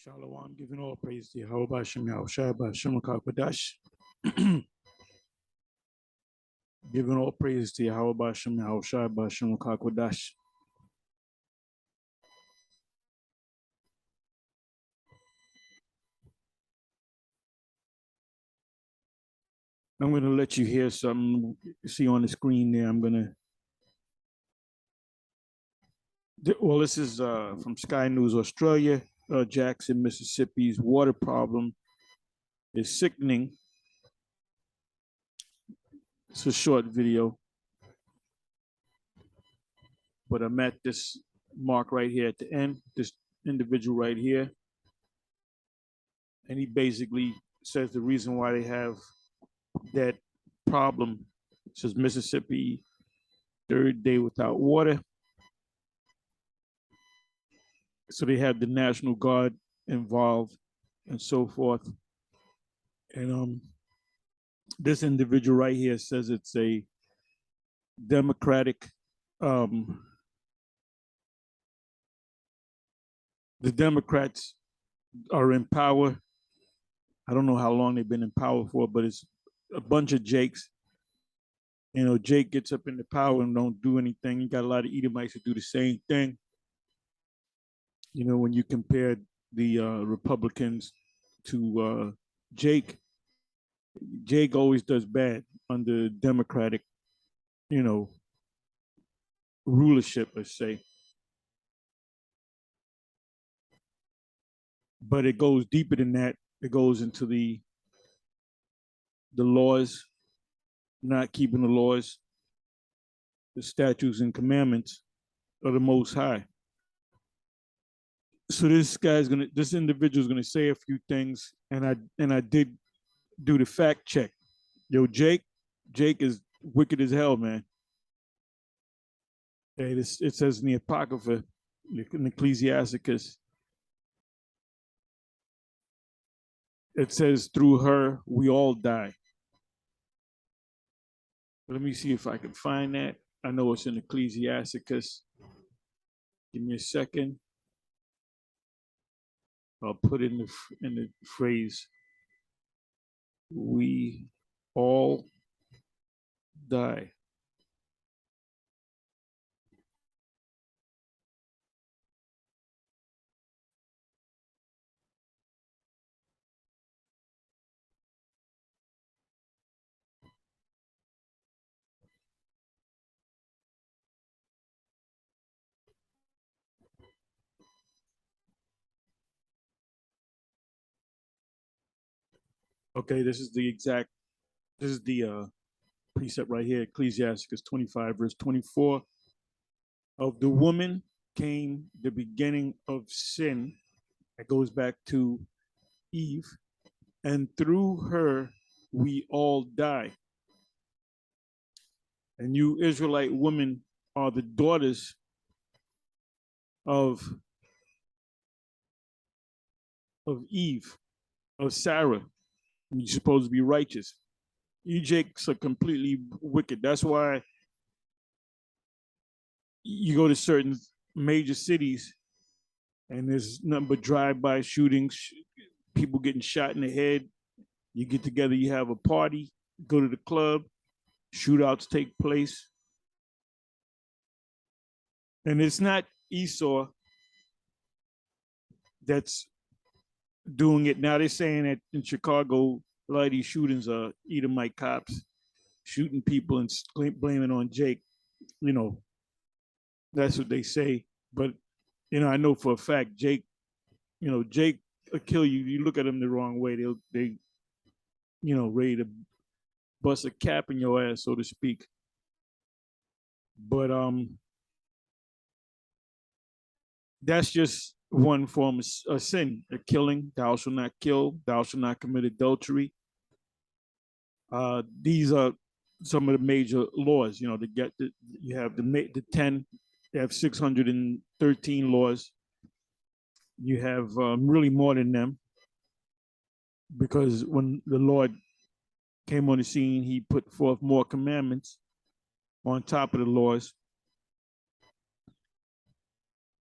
Shalom, giving all praise to Yahweh Hashem Yahushua Hashem Kakwadash. Giving all praise to Yahweh Hashem Yahushua Hashem Kakwadash. I'm going to let you hear something. You see on the screen there. Well, this is from Sky News Australia. Jackson, Mississippi's water problem is sickening. It's a short video, but I'm at this mark right here at the end, this individual right here. And he basically says the reason why they have that problem, says Mississippi, third day without water. So they have the National Guard involved and so forth. And this individual right here says it's a Democratic, the Democrats are in power. I don't know how long they've been in power for, but it's a bunch of Jakes. You know, Jake gets up into power and don't do anything. You got a lot of Edomites that do the same thing. You know, when you compare the Republicans to Jake always does bad under Democratic, you know, rulership, let's say. But it goes deeper than that. It goes into the laws, not keeping the laws, the statutes and commandments of the Most High. So this individual's gonna say a few things, and I did do the fact check. Yo, Jake is wicked as hell, man. Hey, it says in the Apocrypha, in Ecclesiasticus, it says through her we all die. Let me see if I can find that. I know it's in Ecclesiasticus. Give me a second. I'll put in the phrase, we all die. Okay, this is the precept right here, Ecclesiasticus 25, verse 24. Of the woman came the beginning of sin. That goes back to Eve. And through her, we all die. And you Israelite women are the daughters of Eve, of Sarah. You're supposed to be righteous. You Jakes are completely wicked. That's why you go to certain major cities and there's nothing but drive-by shootings, people getting shot in the head. You get together, you have a party, go to the club, shootouts take place. And it's not Esau that's doing it. Now they're saying that in Chicago, a lot of these shootings are Edomite cops shooting people and blaming on Jake. You know, that's what they say. But, you know, I know for a fact, Jake will kill you. You look at them the wrong way, they ready to bust a cap in your ass, so to speak. But that's just one form of sin, a killing. Thou shalt not kill. Thou shalt not commit adultery. These are some of the major laws. You know, you have the 10. You have 613 laws. You have really more than them, because when the Lord came on the scene, he put forth more commandments on top of the laws.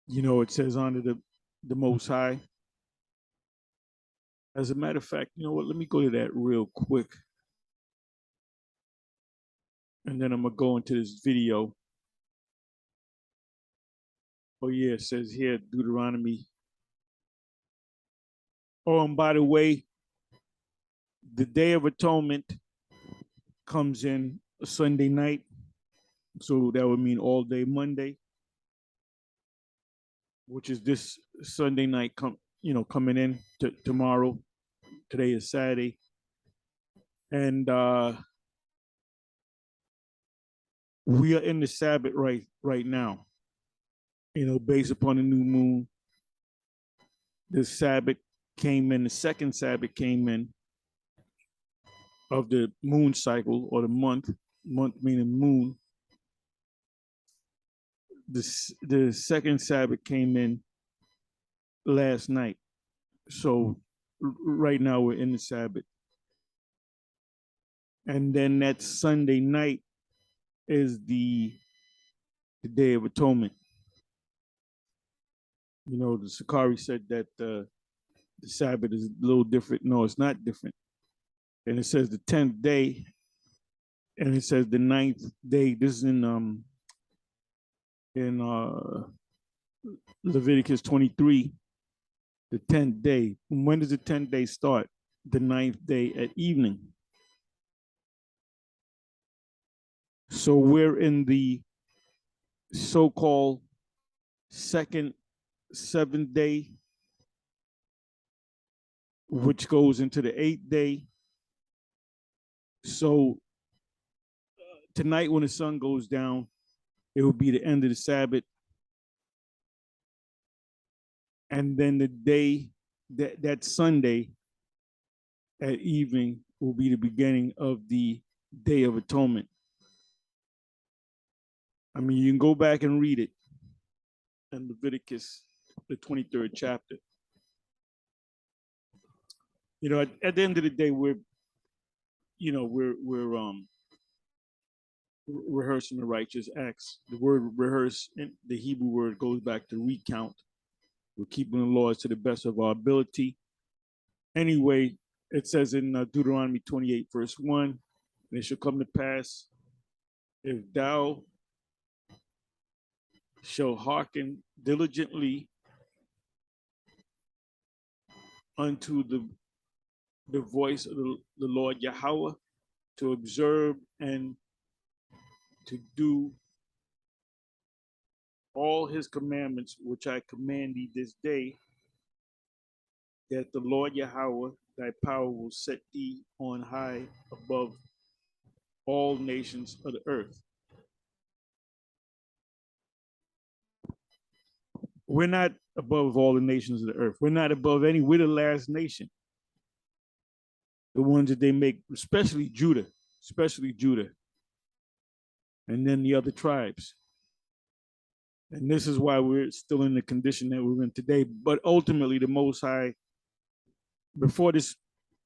You know, it says honor the Most High, As a matter of fact, you know what? Let me go to that real quick. And then I'm going to go into this video. Oh, yeah, it says here, Deuteronomy. Oh, and by the way, the Day of Atonement comes in a Sunday night. So that would mean all day Monday, which is this Sunday night coming in tomorrow. Today is Saturday. And we are in the Sabbath right now. Based upon the new moon, the Sabbath came in, the second Sabbath came in of the moon cycle, or the month meaning moon. The second Sabbath came in last night. So right now we're in the Sabbath. And then that Sunday night is the Day of Atonement. The Sakari said that the Sabbath is a little different. No, it's not different. And it says the 10th day, and it says the 9th day. This is in Leviticus 23, the 10th day. When does the 10th day start? The 9th day at evening. So we're in the so-called second seventh day, which goes into the 8th day. So tonight, when the sun goes down, it will be the end of the Sabbath. And then the day, that Sunday at evening, will be the beginning of the Day of Atonement. I mean, you can go back and read it in Leviticus, the 23rd chapter. At the end of the day, we're rehearsing the righteous acts. The word rehearse in the Hebrew word goes back to recount. We're keeping the laws to the best of our ability. Anyway, it says in Deuteronomy 28, verse 1, and it shall come to pass, if thou shalt hearken diligently unto the voice of the Lord Yahweh, to observe and to do all his commandments, which I command thee this day, that the Lord Yahweh, thy power, will set thee on high above all nations of the earth. We're not above all the nations of the earth. We're not above any. We're the last nation. The ones that they make, especially Judah. And then the other tribes. And this is why we're still in the condition that we're in today. But ultimately, the Most High, before this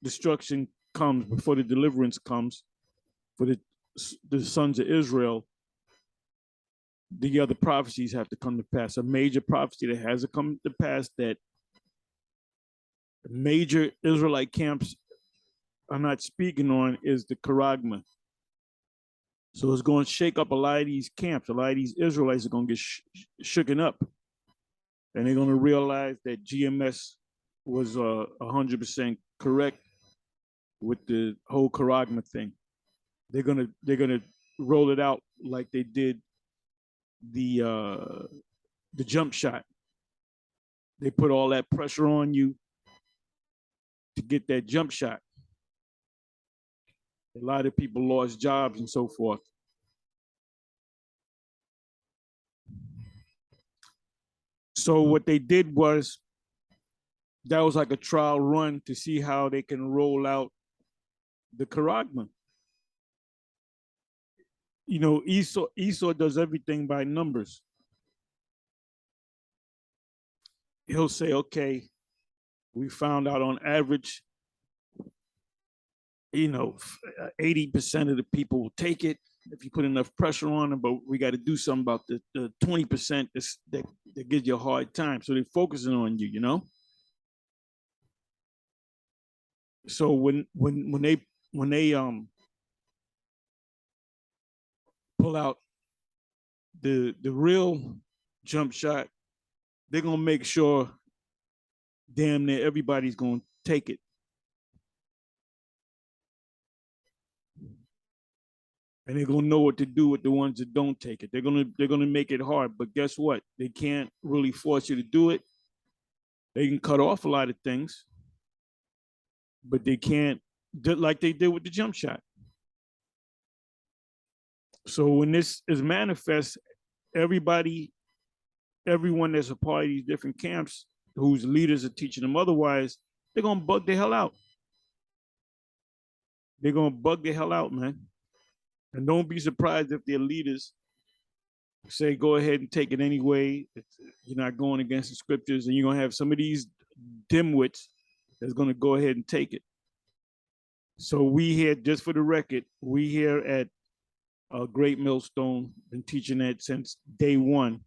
destruction comes, before the deliverance comes for the sons of Israel, the other prophecies have to come to pass. A major prophecy that has to come to pass, that major Israelite camps are not speaking on, is the charagma. So it's going to shake up a lot of these camps. A lot of these Israelites are going to get shooken up. And they're going to realize that GMS was 100% correct with the whole charagma thing. They're gonna roll it out like they did the jump shot. They put all that pressure on you to get that jump shot. A lot of people lost jobs and so forth. So what they did was, that was like a trial run to see how they can roll out the charagma. Esau does everything by numbers. He'll say, okay, we found out on average, 80% of the people will take it if you put enough pressure on them, but we got to do something about the 20% that gives you a hard time. So they're focusing on you, So when they pull out the real jump shot, they're gonna make sure damn near everybody's gonna take it. And they're gonna know what to do with the ones that don't take it. They're gonna make it hard. But guess what? They can't really force you to do it. They can cut off a lot of things, but they can't, like they did with the jump shot. So when this is manifest, everybody, everyone that's a part of these different camps whose leaders are teaching them otherwise, they're gonna bug the hell out. They're gonna bug the hell out, man. And don't be surprised if their leaders say, go ahead and take it anyway. You're not going against the scriptures, and you're gonna have some of these dimwits that's gonna go ahead and take it. So we here, just for the record, we here at Great Millstone been teaching that since day one.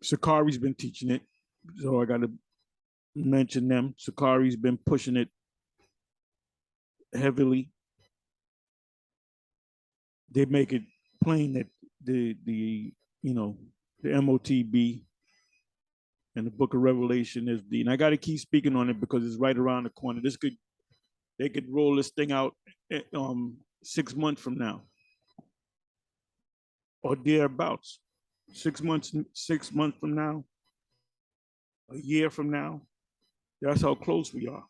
Sakari's been teaching it, so I got to mention them. Sakari's been pushing it heavily. They make it plain that the the MOTB and the Book of Revelation is and I got to keep speaking on it because it's right around the corner. They could roll this thing out 6 months from now or thereabouts. 6 months from now, a year from now. That's how close we are.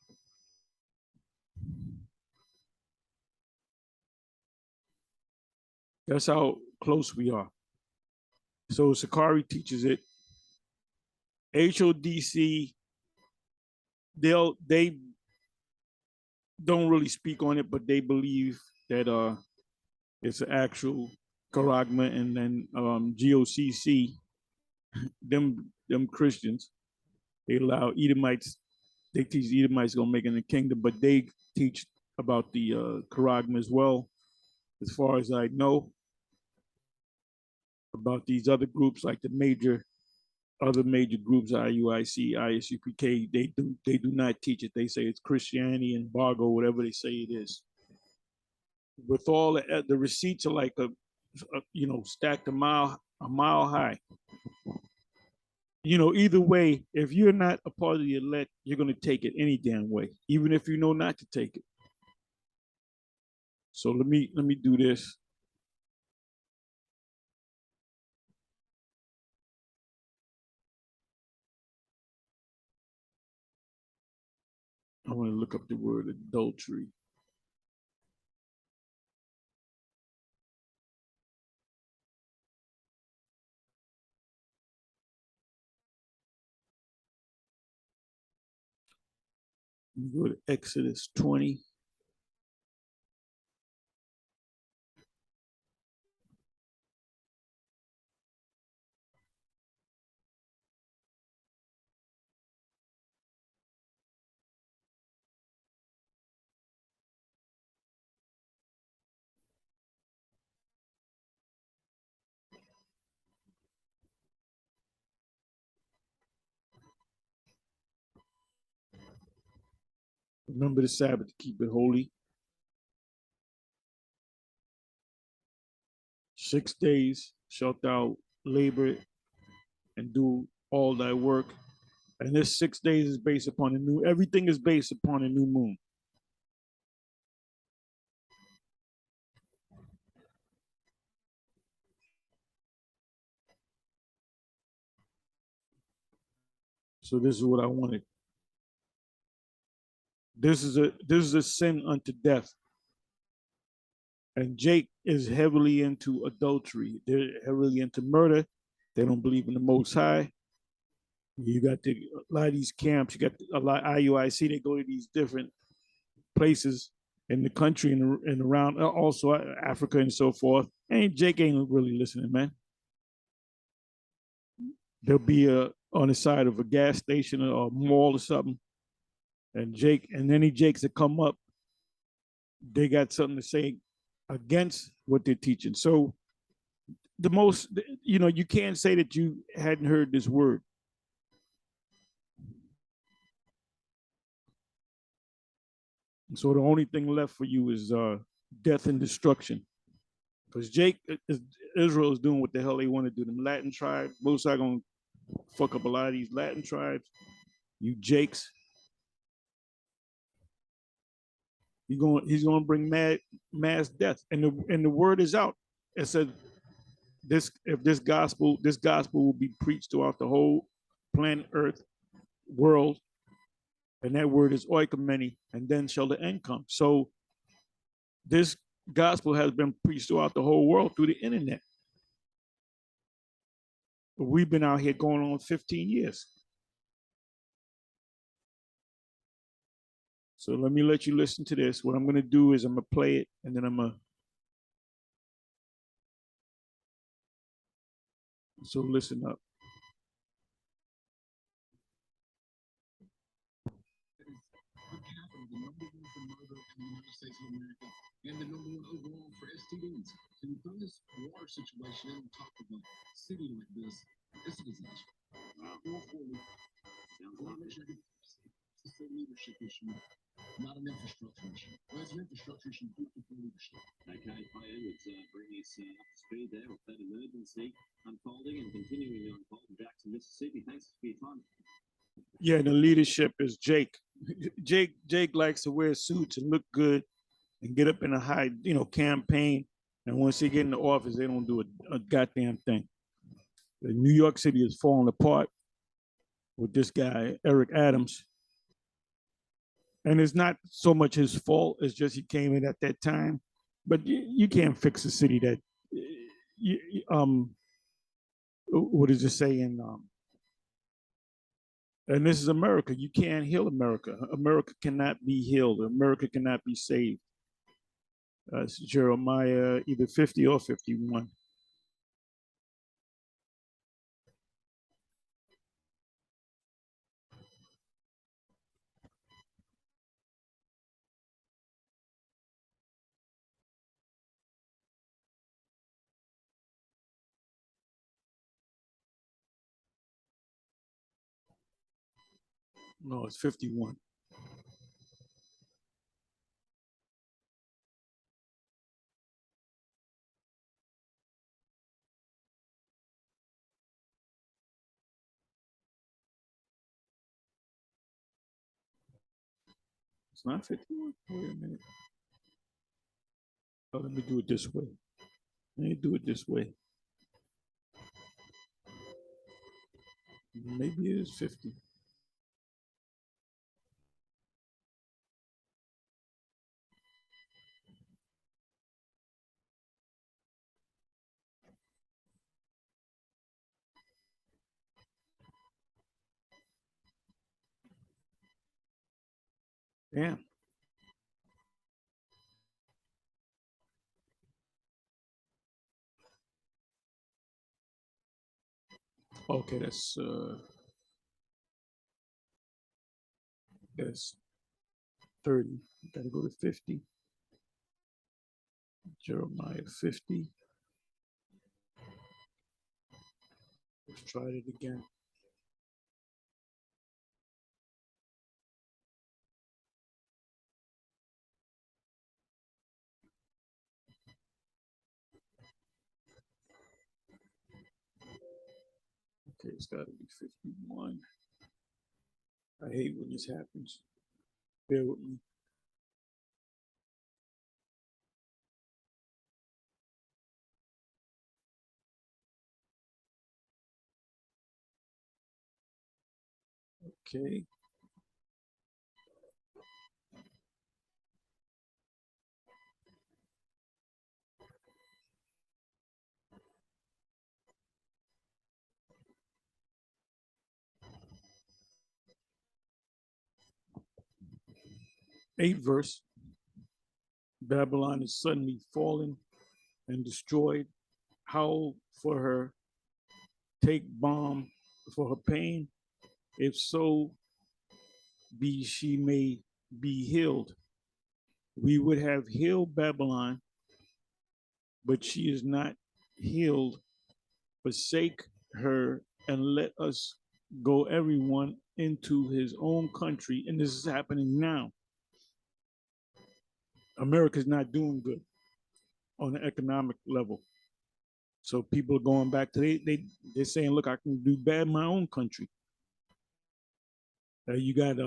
That's how close we are. So Sakari teaches it. HODC, they don't really speak on it, but they believe that it's an actual charagma, and then GOCC, them Christians, they allow Edomites. They teach Edomites gonna make it in the kingdom, but they teach about the charagma as well, as far as I know. About these other groups, like the other major groups, IUIC, ISUPK, they do not teach it. They say it's Christianity, embargo, whatever they say it is. With all the receipts are like stacked a mile high. Either way, if you're not a part of the elect, you're gonna take it any damn way, even if you know not to take it. So let me do this. I want to look up the word adultery. Go to Exodus 20. Remember the Sabbath to keep it holy. 6 days shalt thou labor and do all thy work. And this 6 days is based upon everything is based upon a new moon. So this is what I wanted. This is a sin unto death. And Jake is heavily into adultery. They're heavily into murder. They don't believe in the Most High. You got a lot of these camps. You got a lot of IUIC. They go to these different places in the country and around, also Africa and so forth. And Jake ain't really listening, man. There'll be on the side of a gas station or a mall or something, and any Jakes that come up, they got something to say against what they're teaching. So you can't say that you hadn't heard this word. So the only thing left for you is death and destruction. Because Israel is doing what the hell they want to do. Them Latin tribes, most are going to fuck up a lot of these Latin tribes. You Jakes, he's going to bring mass death. And the word is out. It said this gospel will be preached throughout the whole planet Earth world, and that word is oikomeni, and then shall the end come. So this gospel has been preached throughout the whole world through the internet. We've been out here going on 15 years. So let me let you listen to this. What I'm going to do is I'm going to play it, and then I'm going to. So listen up. And the number one overall for STDs. So you throw this water situation in on top of a city like this, it's a disaster. It's a leadership issue, not an infrastructure issue. Well, it's an infrastructure issue for leadership. Okay, Ian would bring us up to speed there with that emergency unfolding and continuing to unfold in Jackson, Mississippi. Thanks for your time. Yeah, the leadership is Jake. Jake likes to wear suits and look good and get up in a high, campaign. And once they get in the office, they don't do a goddamn thing. New York City is falling apart with this guy, Eric Adams. And it's not so much his fault, it's just he came in at that time. But you can't fix a city that, what does it say in, and this is America. You can't heal America. America cannot be healed. America cannot be saved. It's Jeremiah either 50 or 51. No, it's 51. It's not 51. Wait a minute. Oh, let me do it this way. Maybe it is 50. Yeah. Okay, that's 30. Gotta go to 50. Jeremiah 50. Let's try it again. Okay, it's got to be 51. I hate when this happens. Bear with me. Okay. Eighth verse. Babylon is suddenly fallen and destroyed. Howl for her. Take balm for her pain. If so be she may be healed. We would have healed Babylon, but she is not healed. Forsake her and let us go everyone into his own country. And this is happening now. America's not doing good on the economic level. So people are going back to they're saying, look, I can do bad in my own country. You got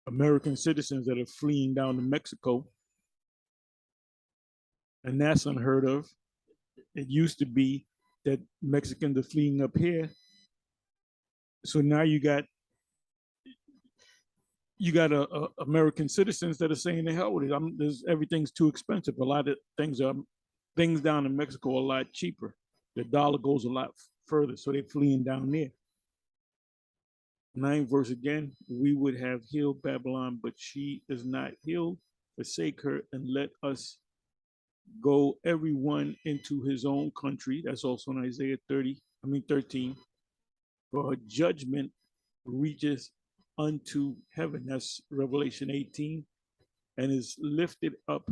American citizens that are fleeing down to Mexico, and that's unheard of. It used to be that Mexicans are fleeing up here. So now you got American citizens that are saying the hell with it. Everything's too expensive. A lot of things down in Mexico are a lot cheaper. The dollar goes a lot further, so they're fleeing down there. 9th verse again, we would have healed Babylon, but she is not healed. Forsake her and let us go everyone into his own country. That's also in Isaiah 13. For her judgment reaches unto heaven. That's Revelation 18, and is lifted up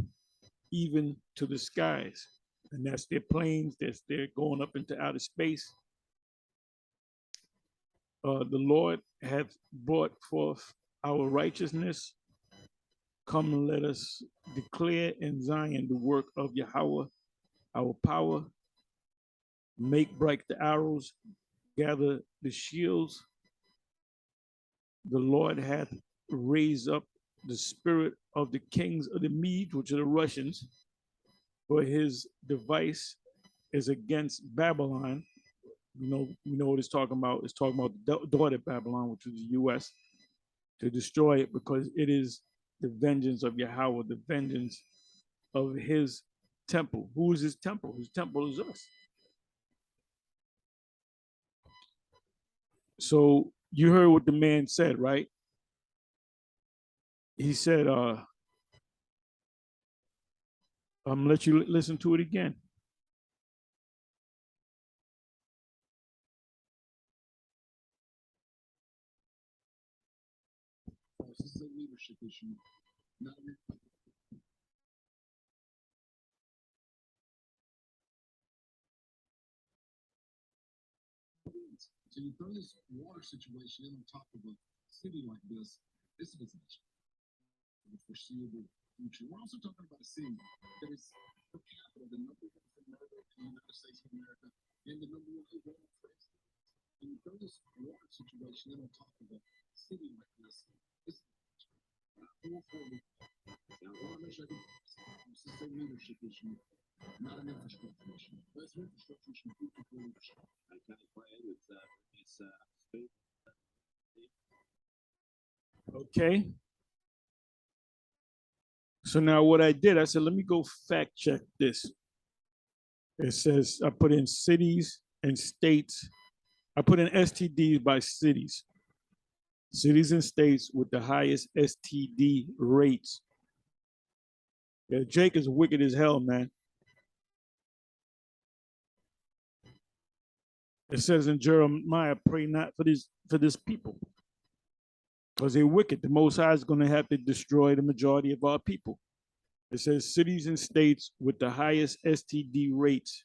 even to the skies. And that's their planes, they're going up into outer space. The Lord hath brought forth our righteousness. Come and let us declare in Zion the work of Yahweh, our power. Make bright the arrows, gather the shields. The Lord hath raised up the spirit of the kings of the Medes, which are the Russians, for his device is against Babylon. We know what it's talking about. It's talking about the daughter Babylon, which was the U.S., to destroy it, because it is the vengeance of Yahweh, the vengeance of his temple. Who is his temple? His temple is us. So you heard what the man said, right? He said, I'm gonna let you listen to it again. This is a leadership issue, not a So you throw this water situation in on top of a city like this is a disaster for the foreseeable future. We're also talking about a city that is per capita the number one for murder in the United States of America and the number one overall for incidents. And you throw this water situation in on top of a city like this is not all for the. Now, I want to make sure I can. This is a leadership issue, not an infrastructure issue. That's an infrastructure issue. Leadership. I kind of play with this speed. Okay. So now what I did, I said, let me go fact check this. It says I put in cities and states. I put in STDs by cities. Cities and states with the highest STD rates. Yeah, Jake is wicked as hell, man. It says in Jeremiah, pray not for this people, because they're wicked. The Most High is going to have to destroy the majority of our people. It says cities and states with the highest STD rates.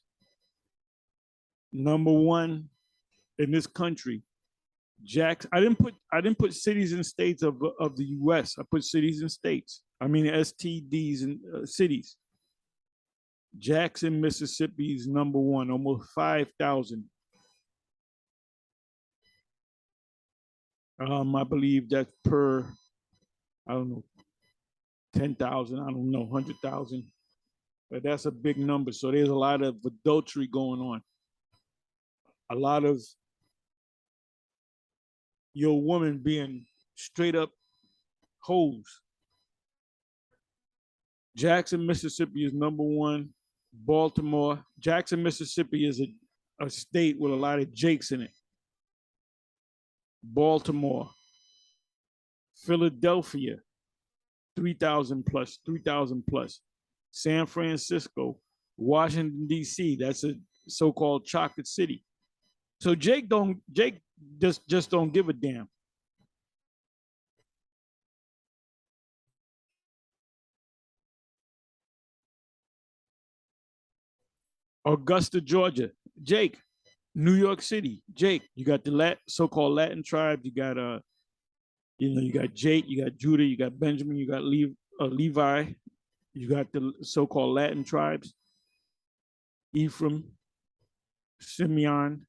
Number one in this country, Jackson. I didn't put cities and states of the U.S. I put cities and states. I mean STDs and cities. Jackson, Mississippi is number one, almost 5,000. I believe that's per, I don't know, 10,000, I don't know, 100,000. But that's a big number. So there's a lot of adultery going on. A lot of your woman being straight up hoes. Jackson, Mississippi is number one. Baltimore. Jackson, Mississippi is a state with a lot of Jakes in it. Baltimore, Philadelphia, 3,000 plus. San Francisco, Washington, D.C., that's a so-called chocolate city. So Jake just don't give a damn. Augusta, Georgia, Jake. New York City, Jake. You got the so-called Latin tribe. You got you got Jake, you got Judah, you got Benjamin, you got Levi, you got the so-called Latin tribes, Ephraim, Simeon,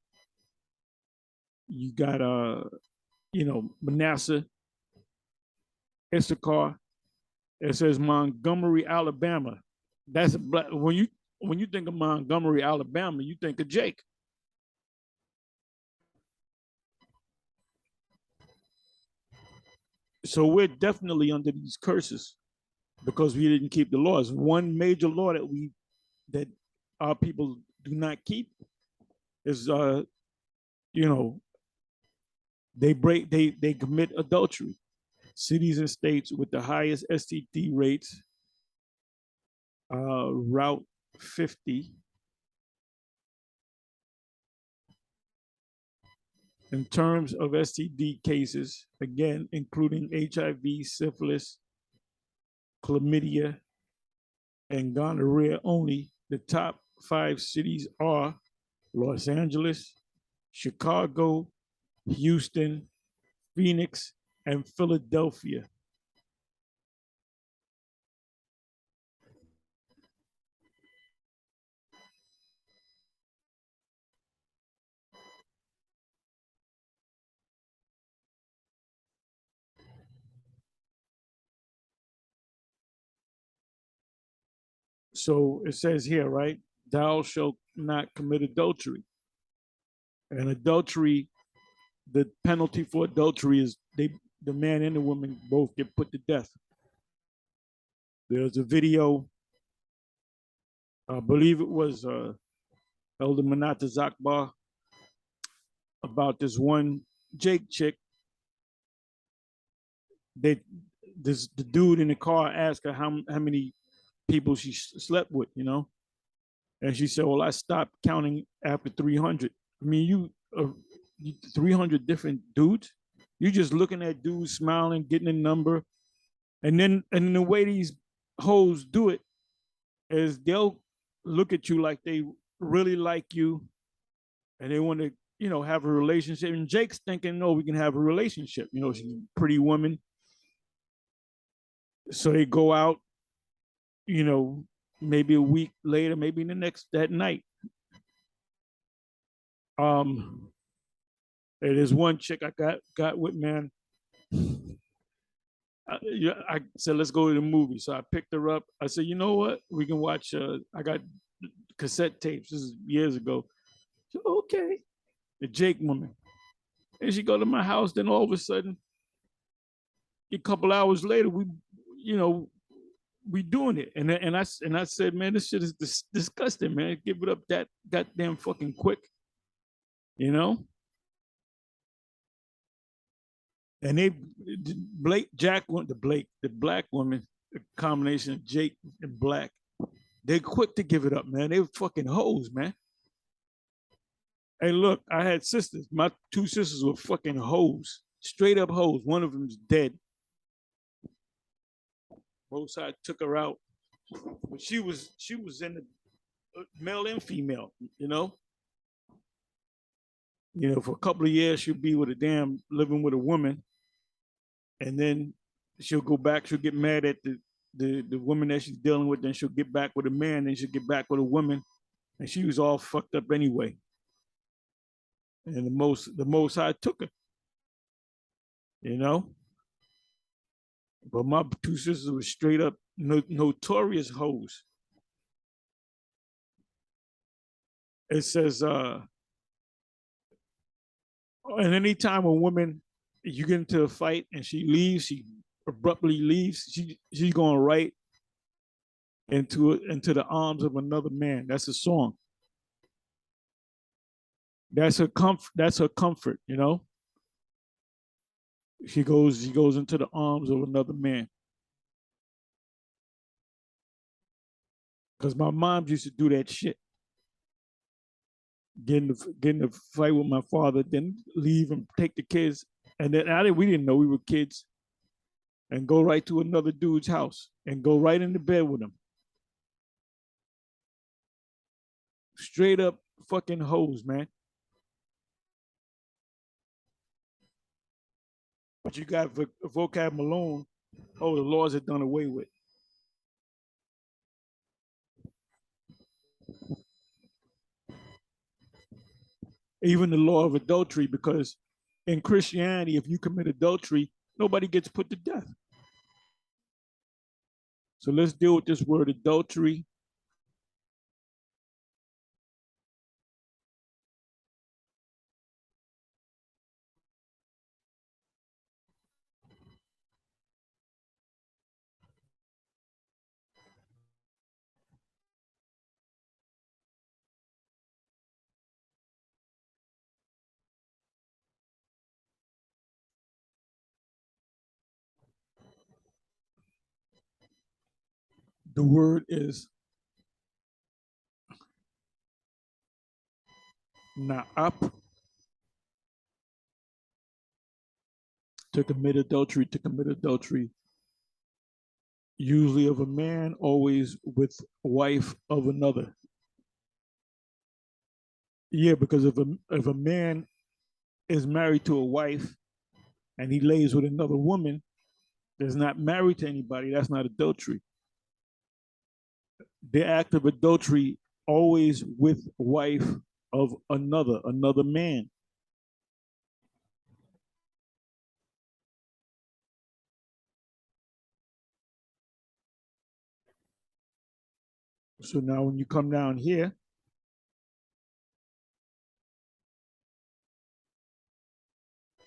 you got Manasseh, Issachar. It says Montgomery, Alabama. That's a black. When you think of Montgomery, Alabama, you think of Jake. So we're definitely under these curses because we didn't keep the laws. One major law that our people do not keep is they commit adultery. Cities and states with the highest STD rates, Route 50. In terms of STD cases, again, including HIV, syphilis, chlamydia, and gonorrhea only, the top 5 cities are Los Angeles, Chicago, Houston, Phoenix, and Philadelphia. So it says here, right? Thou shalt not commit adultery. And adultery, the penalty for adultery is the man and the woman both get put to death. There's a video, I believe it was Elder Manata Zakbar, about this one Jake chick. The dude in the car asked her how many people she slept with, and she said, "Well, I stopped counting after 300." I mean, you 300 different dudes. You just looking at dudes smiling, getting a number, and then the way these hoes do it is they'll look at you like they really like you, and they want to have a relationship. And Jake's thinking, "No, we can have a relationship." She's a pretty woman. So they go out, maybe a week later, maybe that night. There's one chick I got with, man. I said, let's go to the movie. So I picked her up. I said, you know what? We can watch, I got cassette tapes. This is years ago. Said, okay. The Jake woman. And she go to my house. Then all of a sudden, a couple hours later, we doing it. And I said, man, this shit is disgusting, man. Give it up that goddamn fucking quick. And the black woman, the combination of Jake and Black, they quick to give it up, man. They were fucking hoes, man. Hey, look, I had sisters. My 2 sisters were fucking hoes, straight up hoes. One of them's dead. Both sides took her out, but she was in the male and female, for a couple of years she'll be with living with a woman, and then she'll go back. She'll get mad at the woman that she's dealing with. Then she'll get back with a man. Then she'll get back with a woman, and she was all fucked up anyway. And the most High took her, But my 2 sisters were straight up notorious hoes. It says, and anytime a woman, you get into a fight and she leaves, she abruptly leaves, she's going right into the arms of another man. That's a song. That's her comfort, She goes into the arms of another man. Because my mom used to do that shit. Get in a fight with my father, then leave and take the kids. And then we didn't know we were kids. And go right to another dude's house and go right into bed with him. Straight up fucking hoes, man. But you got Vocab Malone. Oh, the laws are done away with. even the law of adultery, because in Christianity, if you commit adultery, nobody gets put to death. So let's deal with this word adultery. The word is na'ap, to commit adultery, usually of a man, always with wife of another. Yeah, because if a man is married to a wife and he lays with another woman that's not married to anybody, that's not adultery. The act of adultery always with wife of another man. So now when you come down here,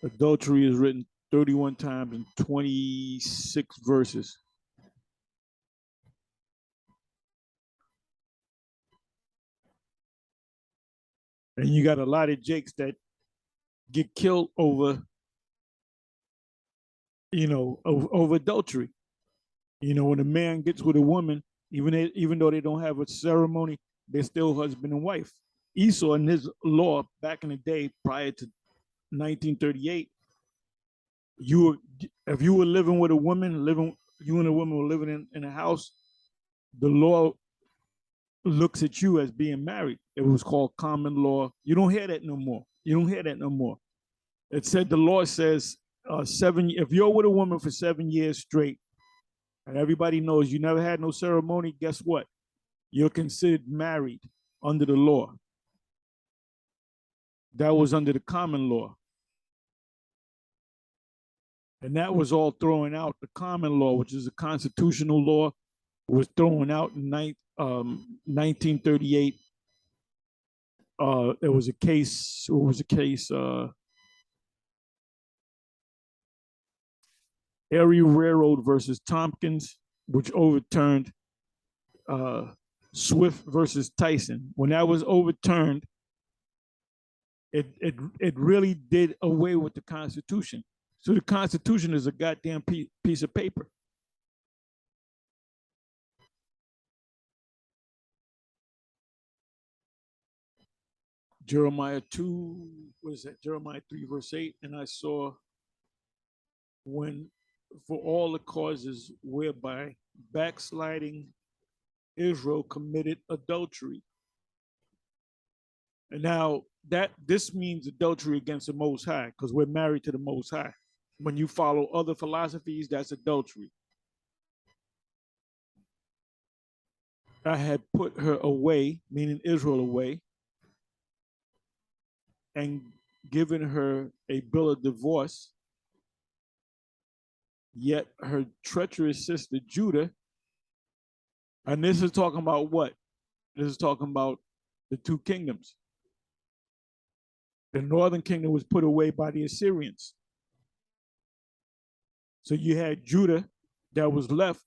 adultery is written 31 times in 26 verses. And you got a lot of jakes that get killed over, over adultery. When a man gets with a woman, even though they don't have a ceremony, they're still husband and wife. Esau, in his law back in the day, prior to 1938, if you were living with a woman, you and a woman were living in a house, the law looks at you as being married. It was called common law. You don't hear that no more. It said, the law says, if you're with a woman for 7 years straight, and everybody knows you never had no ceremony, guess what? You're considered married under the law. That was under the common law. And that was all thrown out. The common law, which is a constitutional law, was thrown out in 1938. There was a case, Erie Railroad versus Tompkins, which overturned Swift versus Tyson. When that was overturned, it really did away with the Constitution. So the Constitution is a goddamn piece of paper. Jeremiah 2, what is that? Jeremiah 3, verse 8. And I saw, when for all the causes whereby backsliding Israel committed adultery. And now this means adultery against the Most High, because we're married to the Most High. When you follow other philosophies, that's adultery. I had put her away, meaning Israel away, and given her a bill of divorce. Yet her treacherous sister Judah, and this is talking about what? This is talking about the two kingdoms. The northern kingdom was put away by the Assyrians. So you had Judah that was left,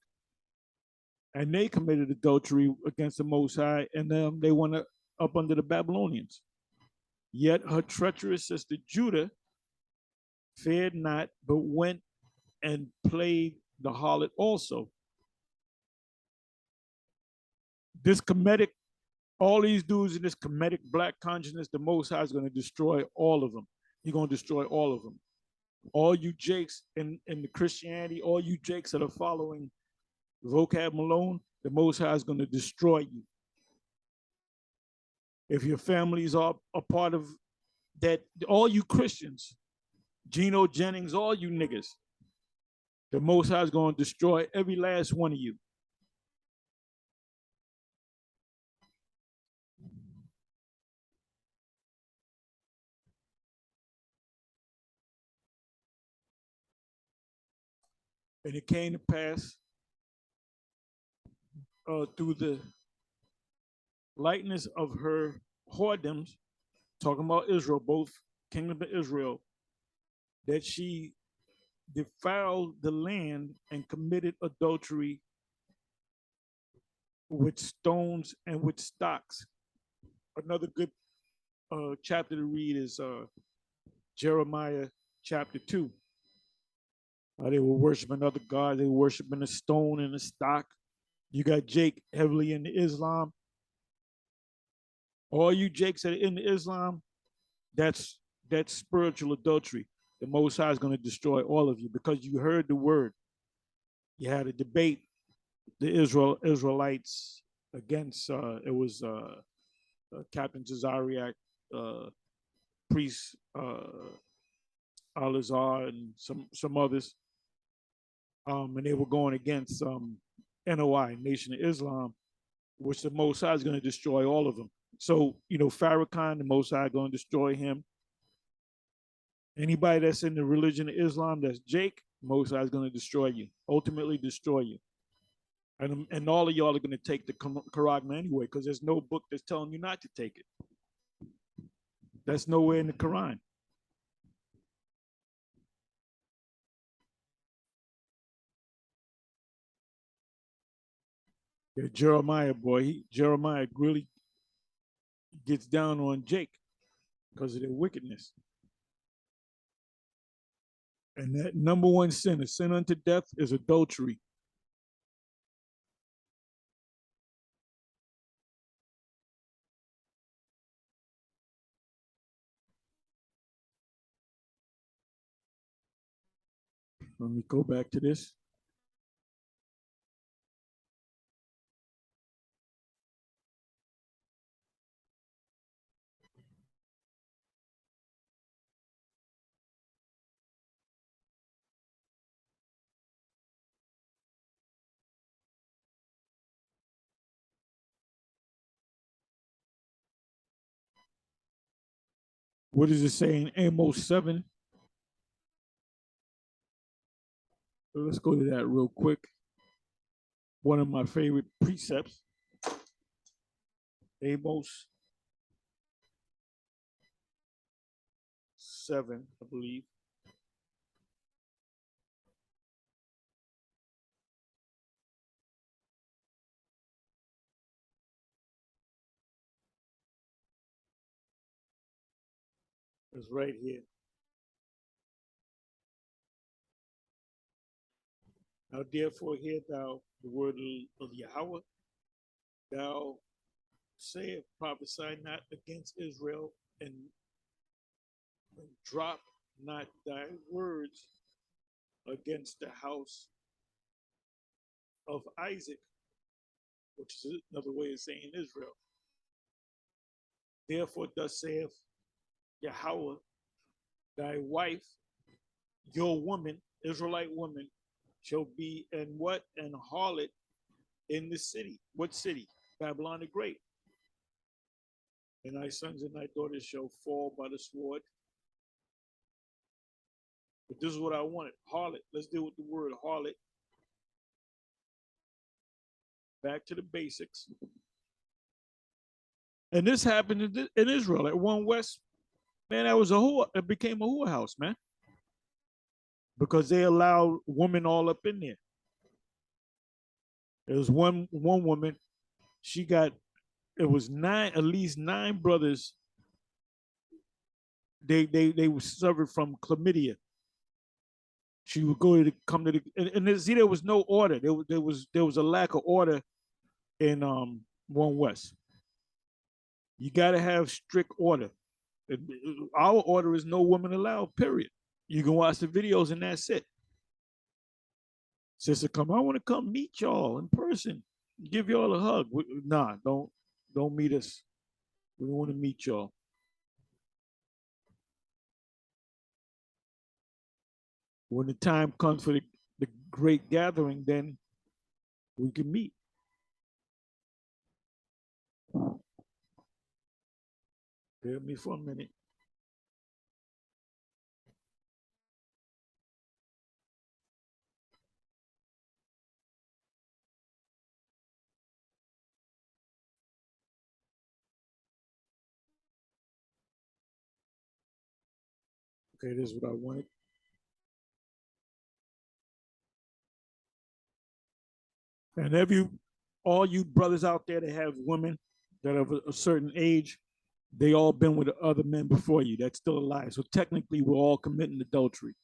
and they committed adultery against the Most High, and they went up under the Babylonians. Yet her treacherous sister Judah feared not, but went and played the harlot also. This Kemetic, all these dudes in this Kemetic black consciousness, the Most High is going to destroy all of them. He's going to destroy all of them. All you jakes in the Christianity, all you jakes that are following Vocab Malone, the Most High is going to destroy you. If your families are a part of that, all you Christians, Geno Jennings, all you niggas, the Most High is going to destroy every last one of you. And it came to pass through the lightness of her whoredoms, talking about Israel, both kingdom of Israel, that she defiled the land and committed adultery with stones and with stocks. Another good chapter to read is Jeremiah chapter 2. They were worshiping other gods. They were worshiping a stone and a stock. You got Jake heavily into Islam. All you Jakes that are into Islam, that's spiritual adultery. The Most High is going to destroy all of you because you heard the word. You had a debate, the Israelites against it was Captain Zazariak, priest Al-Azhar, and some others, and they were going against NOI, Nation of Islam, which the Most High is going to destroy all of them. So, Farrakhan, the Most High going to destroy him. Anybody that's in the religion of Islam, that's Jake, Most High is going to destroy you, ultimately destroy you. And all of y'all are going to take the Quran anyway, because there's no book that's telling you not to take it. That's nowhere in the Quran. Yeah, Jeremiah, boy, Jeremiah really gets down on Jake because of their wickedness. And that number one sin, a sin unto death, is adultery. Let me go back to this. What does it say in Amos 7? So let's go to that real quick. One of my favorite precepts. Amos 7, I believe. It's right here. Now therefore hear thou the word of Yahweh. Thou sayest, prophesy not against Israel, and drop not thy words against the house of Isaac, which is another way of saying Israel. Therefore thus saith Yahweh, thy wife, your woman, Israelite woman, shall be an what? An harlot in the city. What city? Babylon the Great. And thy sons and thy daughters shall fall by the sword. But this is what I wanted. Harlot. Let's deal with the word harlot. Back to the basics. And this happened in Israel at One West. Man, that was it became a whorehouse, man. Because they allowed women all up in there. There was one woman, she got, it was at least nine brothers. They suffered from chlamydia. She would come to the, and see, there was no order. There was a lack of order in One West. You got to have strict order. Our order is no woman allowed, period. You can watch the videos and that's it. Sister, I want to come meet y'all in person. Give y'all a hug. Nah, don't meet us. We don't want to meet y'all. When the time comes for the great gathering, then we can meet. Bear with me for a minute. Okay, this is what I wanted. And all you brothers out there that have women that are of a certain age, they all been with other men before you. That's still a lie. So technically, we're all committing adultery.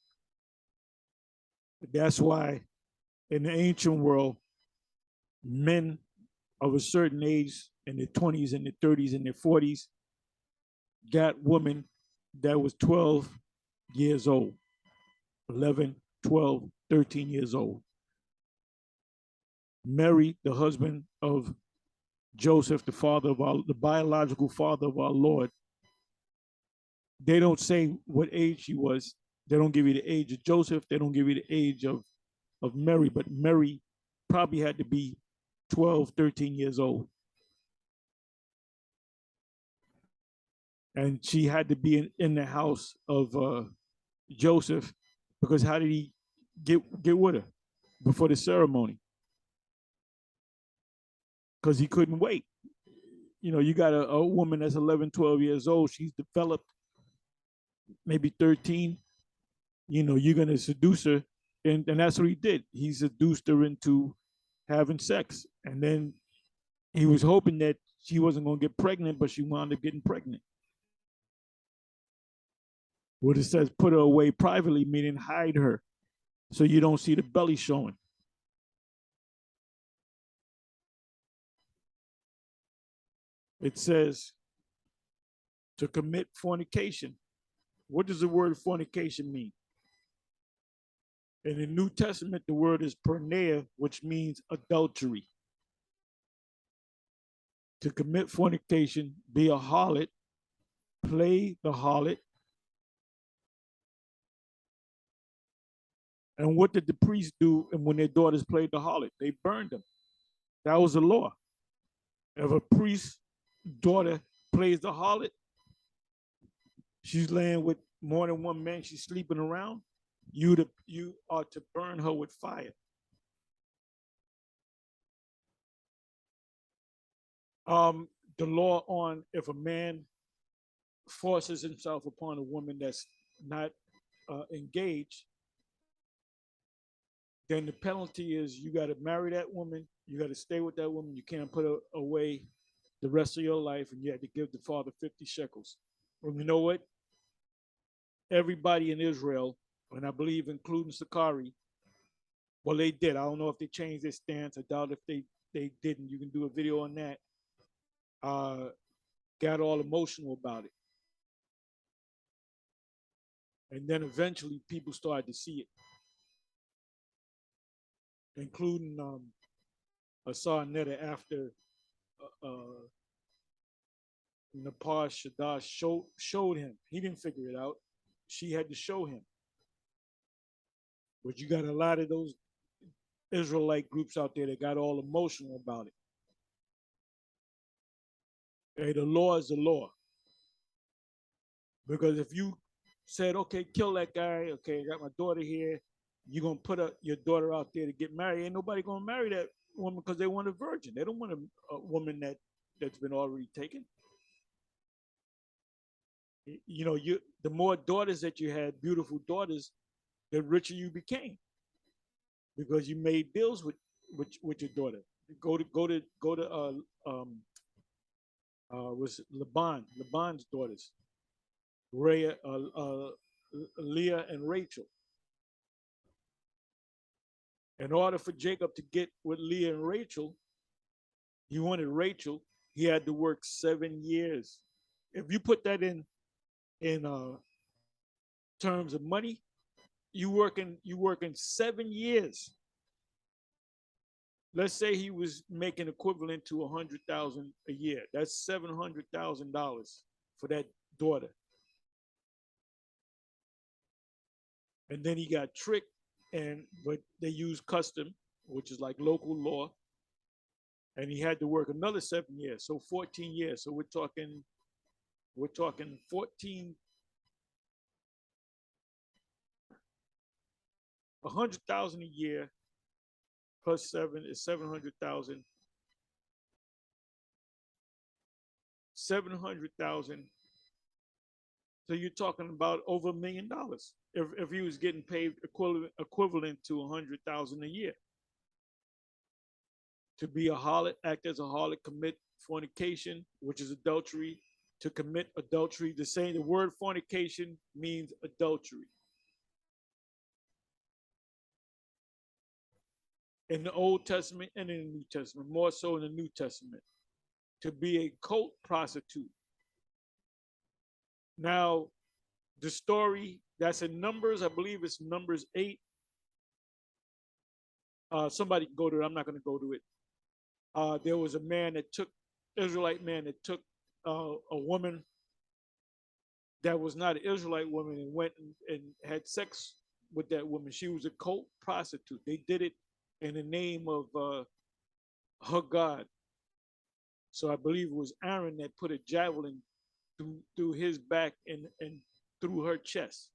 That's why in the ancient world, men of a certain age in their 20s and their 30s and their 40s got women that was 12 years old, 11, 12, 13 years old. Mary, the husband of Joseph, the biological father of our Lord, they don't say what age she was. They don't give you the age of Joseph. They don't give you the age of Mary, but Mary probably had to be 12, 13 years old. And she had to be in the house of Joseph, because how did he get with her before the ceremony? Because he couldn't wait. You know, you got a woman that's 11, 12 years old. She's developed, maybe 13. You know, you're going to seduce her. And that's what he did. He seduced her into having sex. And then he was hoping that she wasn't going to get pregnant, but she wound up getting pregnant. What it says, put her away privately, meaning hide her so you don't see the belly showing. It says to commit fornication. What does the word fornication mean? In the New Testament, the word is porneia, which means adultery. To commit fornication, be a harlot, play the harlot. And what did the priests do when their daughters played the harlot? They burned them. That was the law. If a priest's daughter plays the harlot, she's laying with more than one man, she's sleeping around, you are to burn her with fire. The law on if a man forces himself upon a woman that's not engaged, then the penalty is you got to marry that woman, you got to stay with that woman, you can't put her away the rest of your life, and you have to give the father 50 shekels. Well, you know what? Everybody in Israel, and I believe including Sakari, well, they did. I don't know if they changed their stance. I doubt if they didn't. You can do a video on that. Got all emotional about it. And then eventually people started to see it, including Asar Netta after Napar Shadash showed him. He didn't figure it out. She had to show him. But you got a lot of those Israelite groups out there that got all emotional about it. Hey, the law is the law. Because if you said, okay, kill that guy, okay, I got my daughter here, you're going to put your daughter out there to get married, ain't nobody going to marry that woman because they want a virgin. They don't want a woman that's been already taken. You know, the more daughters that you had, beautiful daughters, the richer you became, because you made deals with your daughter. Go to was Laban's daughters, Leah and Rachel. In order for Jacob to get with Leah and Rachel, he wanted Rachel. He had to work 7 years. If you put that in terms of money, you working 7 years. Let's say he was making equivalent to 100,000 a year. That's $700,000 for that daughter. And then he got tricked, but they used custom, which is like local law, and he had to work another 7 years, so 14 years. So we're talking 14, 100,000 a year plus 7 is 700,000. 700,000 So you're talking about over $1 million if he was getting paid equivalent to 100,000 a year to be a harlot, act as a harlot, commit fornication, which is adultery. To commit adultery, the word fornication means adultery. In the Old Testament and in the New Testament, more so in the New Testament, to be a cult prostitute. Now, the story that's in Numbers, I believe it's Numbers 8. Somebody can go to it. I'm not going to go to it. There was a man that took, Israelite man that took a woman that was not an Israelite woman and went and had sex with that woman. She was a cult prostitute. They did it in the name of her God. So I believe it was Aaron that put a javelin through his back and through her chest.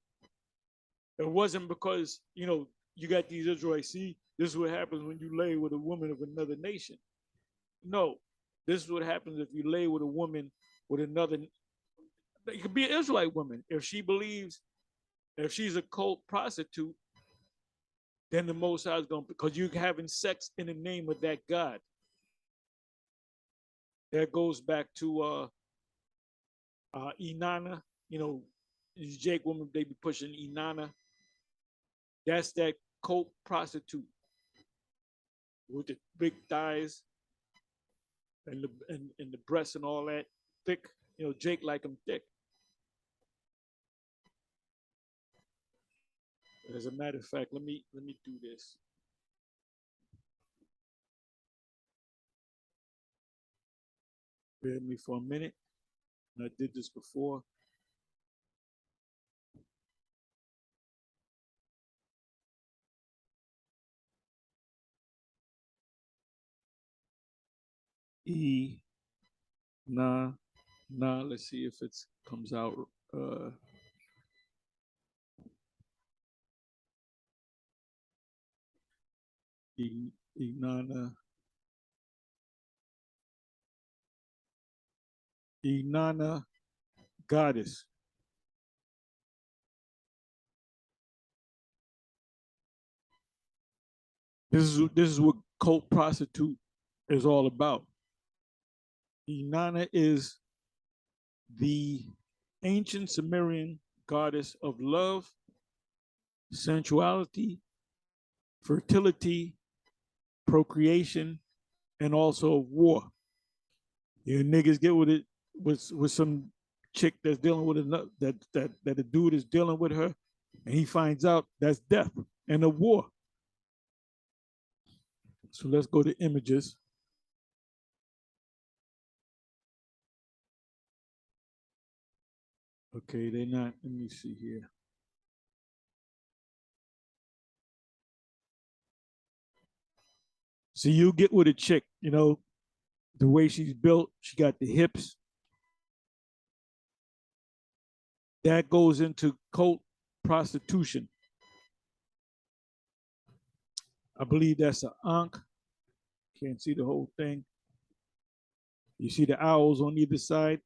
It wasn't because, you got these Israelites, see, this is what happens when you lay with a woman of another nation. No, this is what happens if you lay with a woman with another. It could be an Israelite woman. If she believes, if she's a cult prostitute, then the Most High is going to, because you're having sex in the name of that God. That goes back to Inanna, these Jake women, they be pushing Inanna. That's that cult prostitute with the big thighs and the breasts and all that, thick. Jake like them thick. As a matter of fact, let me do this. Bear with me for a minute. I did this before. Let's see if it comes out. Inanna goddess. This is what cult prostitute is all about. Inanna is the ancient Sumerian goddess of love, sensuality, fertility, procreation, and also of war. Niggas get with it with some chick that's dealing with another, that a dude is dealing with her, and he finds out that's death and a war. So let's go to images. Okay, they're not, let me see here. So you get with a chick, the way she's built, she got the hips. That goes into cult prostitution. I believe that's an ankh. Can't see the whole thing. You see the owls on either side.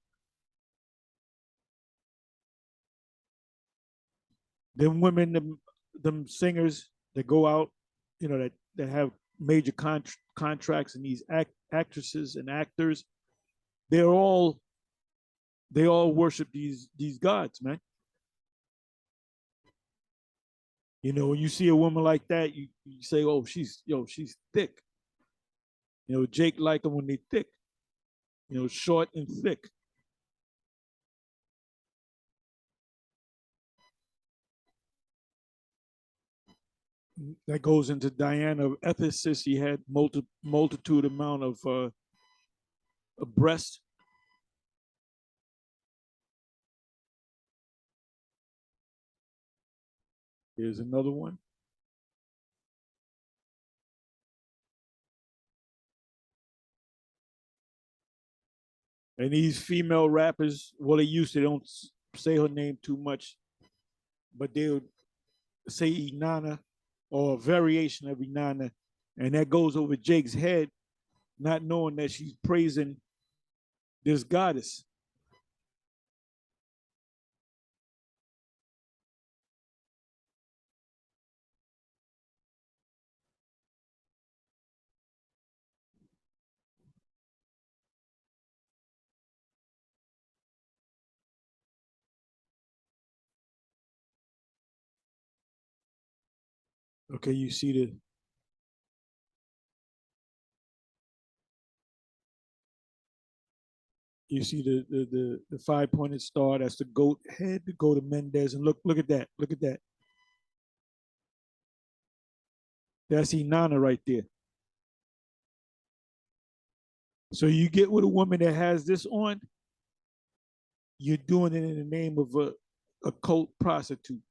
Them women, them singers that go out, that have major contracts, and these actresses and actors, they all worship these gods, man. When you see a woman like that, you say, oh, she's thick. Jake like them when they thick, short and thick. That goes into Diana of Ephesus. He had multitude amount of breast. Here's another one. And these female rappers, well, they don't say her name too much, but they'll say Inanna or a variation of Inanna, and that goes over Jake's head, not knowing that she's praising this goddess. Okay, you see the 5-pointed star. That's the goat head to go to Mendez. And look at that. Look at that. That's Inanna right there. So you get with a woman that has this on, you're doing it in the name of a cult prostitute.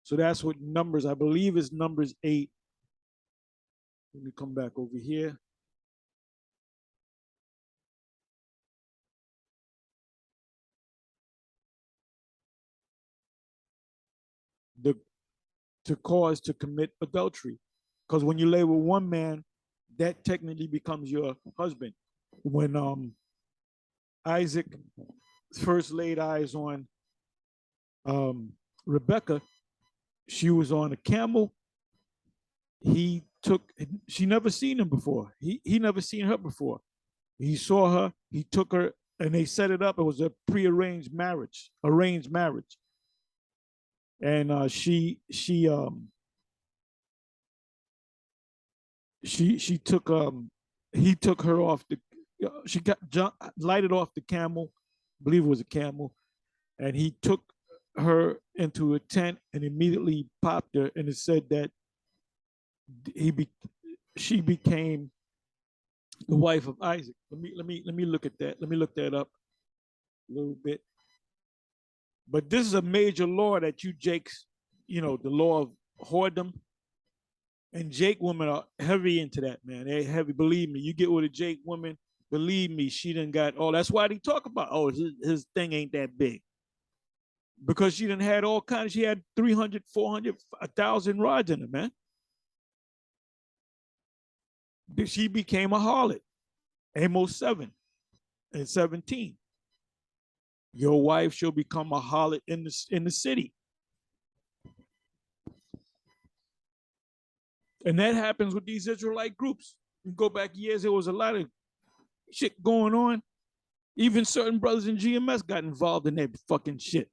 So that's what Numbers, I believe is Numbers 8. Let me come back over here. The to cause to commit adultery. Because when you lay with one man, that technically becomes your husband. When Isaac first laid eyes on Rebecca, she was on a camel. He took, she never seen him before. He never seen her before. He saw her, he took her, and they set it up. It was a prearranged marriage, arranged marriage. And she took he took her off the she got lighted off the camel, I believe it was a camel, and he took her into a tent and immediately popped her, and it said that he be, she became the wife of Isaac. Let me look at that. Let me look that up a little bit. But this is a major law that you Jakes, the law of whoredom. And Jake women are heavy into that, man. They heavy. Believe me, you get with a Jake woman, believe me, she done got all. That's why they talk about, oh, his thing ain't that big. Because she done had all kinds. She had 300, 400, 1,000 rods in her, man. She became a harlot. Amos 7 and 17. Your wife shall become a harlot in the city. And that happens with these Israelite groups. You go back years, there was a lot of shit going on. Even certain brothers in GMS got involved in that fucking shit.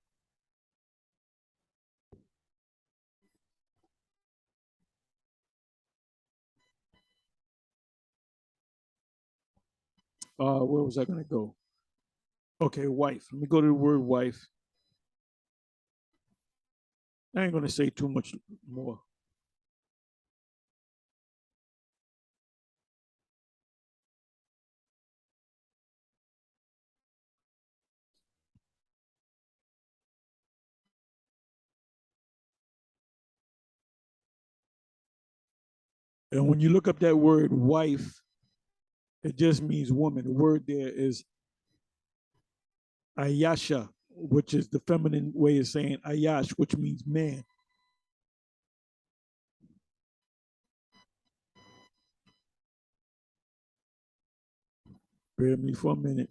Where was I going to go? Okay, wife. Let me go to the word wife. I ain't going to say too much more. And when you look up that word wife, it just means woman. The word there is ayasha, which is the feminine way of saying ayash, which means man. Bear with me for a minute.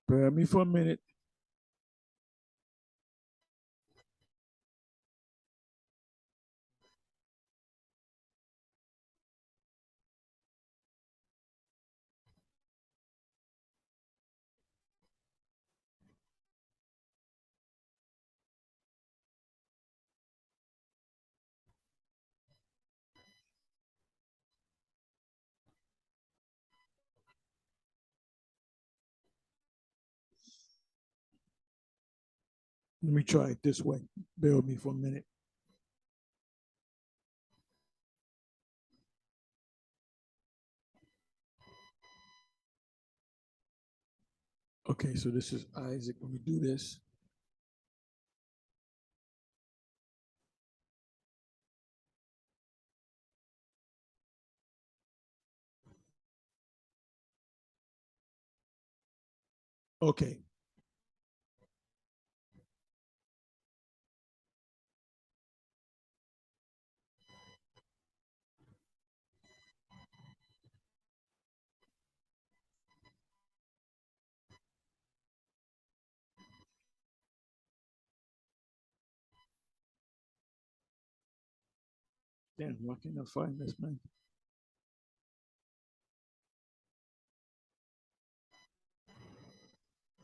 Bear with me for a minute. Let me try it this way. Bear with me for a minute. Okay, so this is Isaac. Let me do this. Okay. Damn, why can't I find this, man?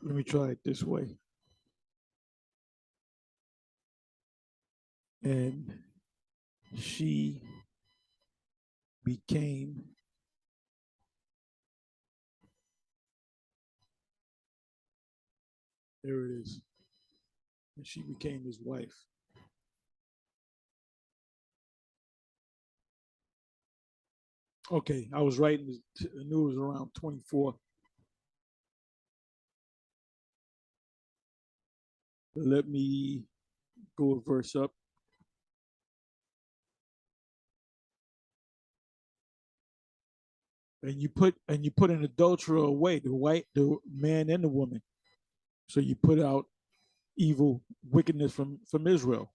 Let me try it this way. And she became there it is. And she became his wife. Okay, I was right. I knew it was around 24. Let me go a verse up. And you put an adulterer away, the man and the woman. So you put out evil wickedness from Israel.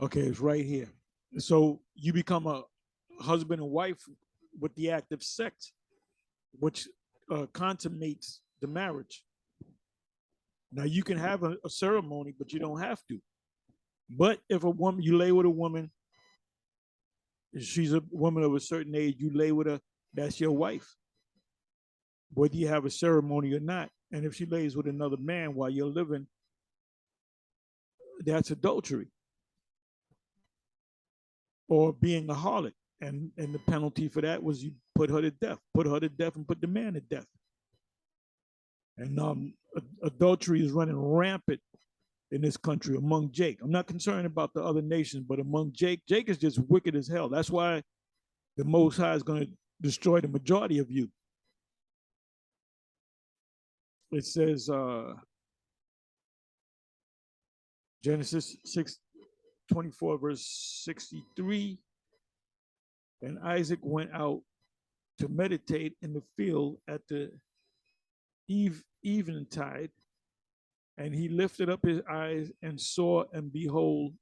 Okay, it's right here. So you become a husband and wife with the act of sex, which consummates the marriage. Now you can have a ceremony, but you don't have to. But if a woman, you lay with a woman, she's a woman of a certain age, you lay with her, that's your wife, whether you have a ceremony or not. And if she lays with another man while you're living, that's adultery or being a harlot. And the penalty for that was you put her to death, and put the man to death. And adultery is running rampant in this country among Jake. I'm not concerned about the other nations, but among Jake is just wicked as hell. That's why the Most High is going to destroy the majority of you. It says Genesis 6:24, verse 63. And Isaac went out to meditate in the field at the eventide, and he lifted up his eyes and saw, and behold,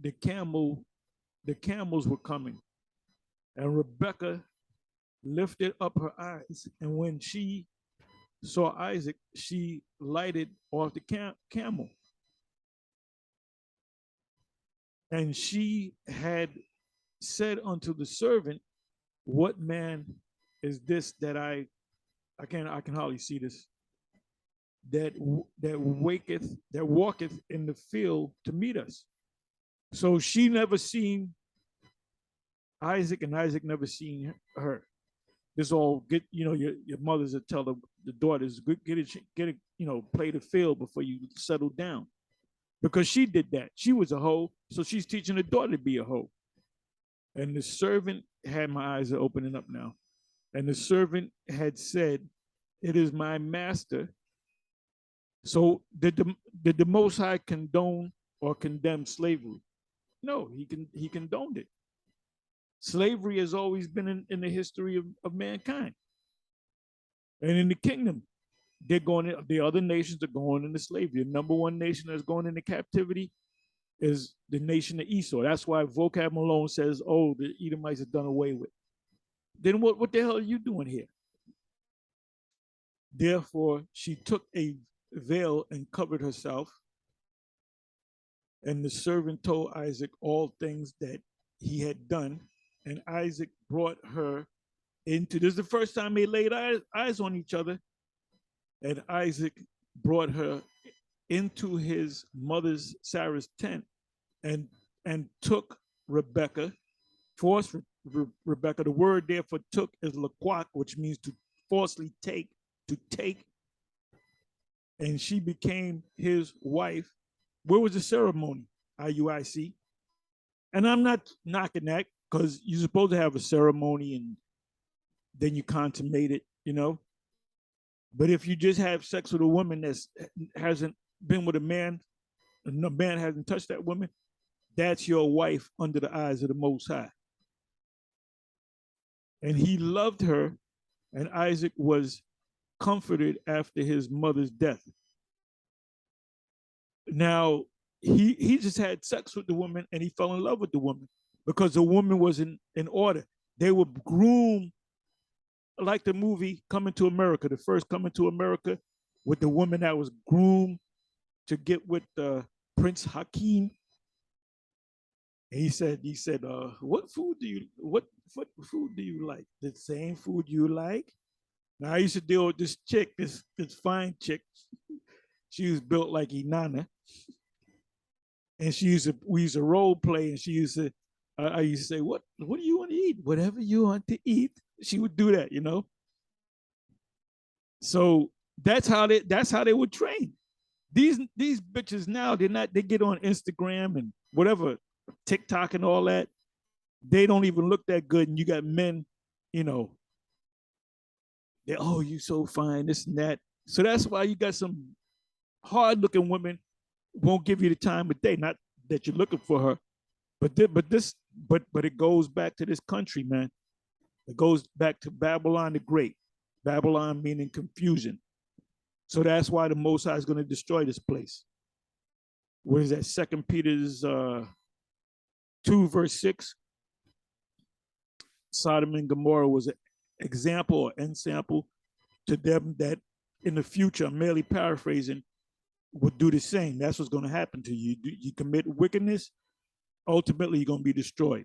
the camels were coming. And Rebekah lifted up her eyes, and when she saw Isaac, she lighted off the camel. And she had said unto the servant, what man is this that I can hardly see this, that walketh in the field to meet us. So she never seen Isaac, and Isaac never seen her. This all get, your mothers will tell the daughters, get it, play the field before you settle down. Because she did that. She was a hoe, so she's teaching the daughter to be a hoe. And the servant had, my eyes are opening up now. And the servant had said, it is my master. So did the Most High condone or condemn slavery? No, he condoned it. Slavery has always been in the history of mankind. And in the kingdom, the other nations are going into slavery. The number one nation that's going into captivity is the nation of Esau. That's why Vocab Malone says, oh, the Edomites are done away with. Then what the hell are you doing here? Therefore, she took a veil and covered herself. And the servant told Isaac all things that he had done. And Isaac brought her into, this is the first time they laid eyes on each other. And Isaac brought her into his mother's Sarah's tent and took Rebekah, forced Rebekah. The word there for took is laquak, which means to forcefully take, to take. And she became his wife. Where was the ceremony? IUIC. And I'm not knocking that, because you're supposed to have a ceremony and then you consummate it, But if you just have sex with a woman that hasn't been with a man, and the man hasn't touched that woman, that's your wife under the eyes of the Most High. And he loved her, and Isaac was comforted after his mother's death. Now, he just had sex with the woman, and he fell in love with the woman because the woman was in order. They were groomed like the movie Coming to America, the first Coming to America, with the woman that was groomed to get with Prince Hakeem. And he said, what food do you like? The same food you like? Now I used to deal with this chick, this fine chick. She was built like Inanna, and we used to role play, and she used to I used to say, what do you want to eat? Whatever you want to eat. She would do that, you know. So that's how they would train. These bitches now, they get on Instagram and whatever, TikTok and all that. They don't even look that good, and you got men, you know, oh, you so fine, this and that. So that's why you got some hard looking women won't give you the time of day. Not that you're looking for her, but it goes back to this country, man. It goes back to Babylon the Great. Babylon meaning confusion. So that's why the Most High is going to destroy this place. What is that? 2 Peter's 2 verse 6. Sodom and Gomorrah was an example or ensample to them that in the future, I'm merely paraphrasing, would do the same. That's what's going to happen to you. You commit wickedness, ultimately you're going to be destroyed.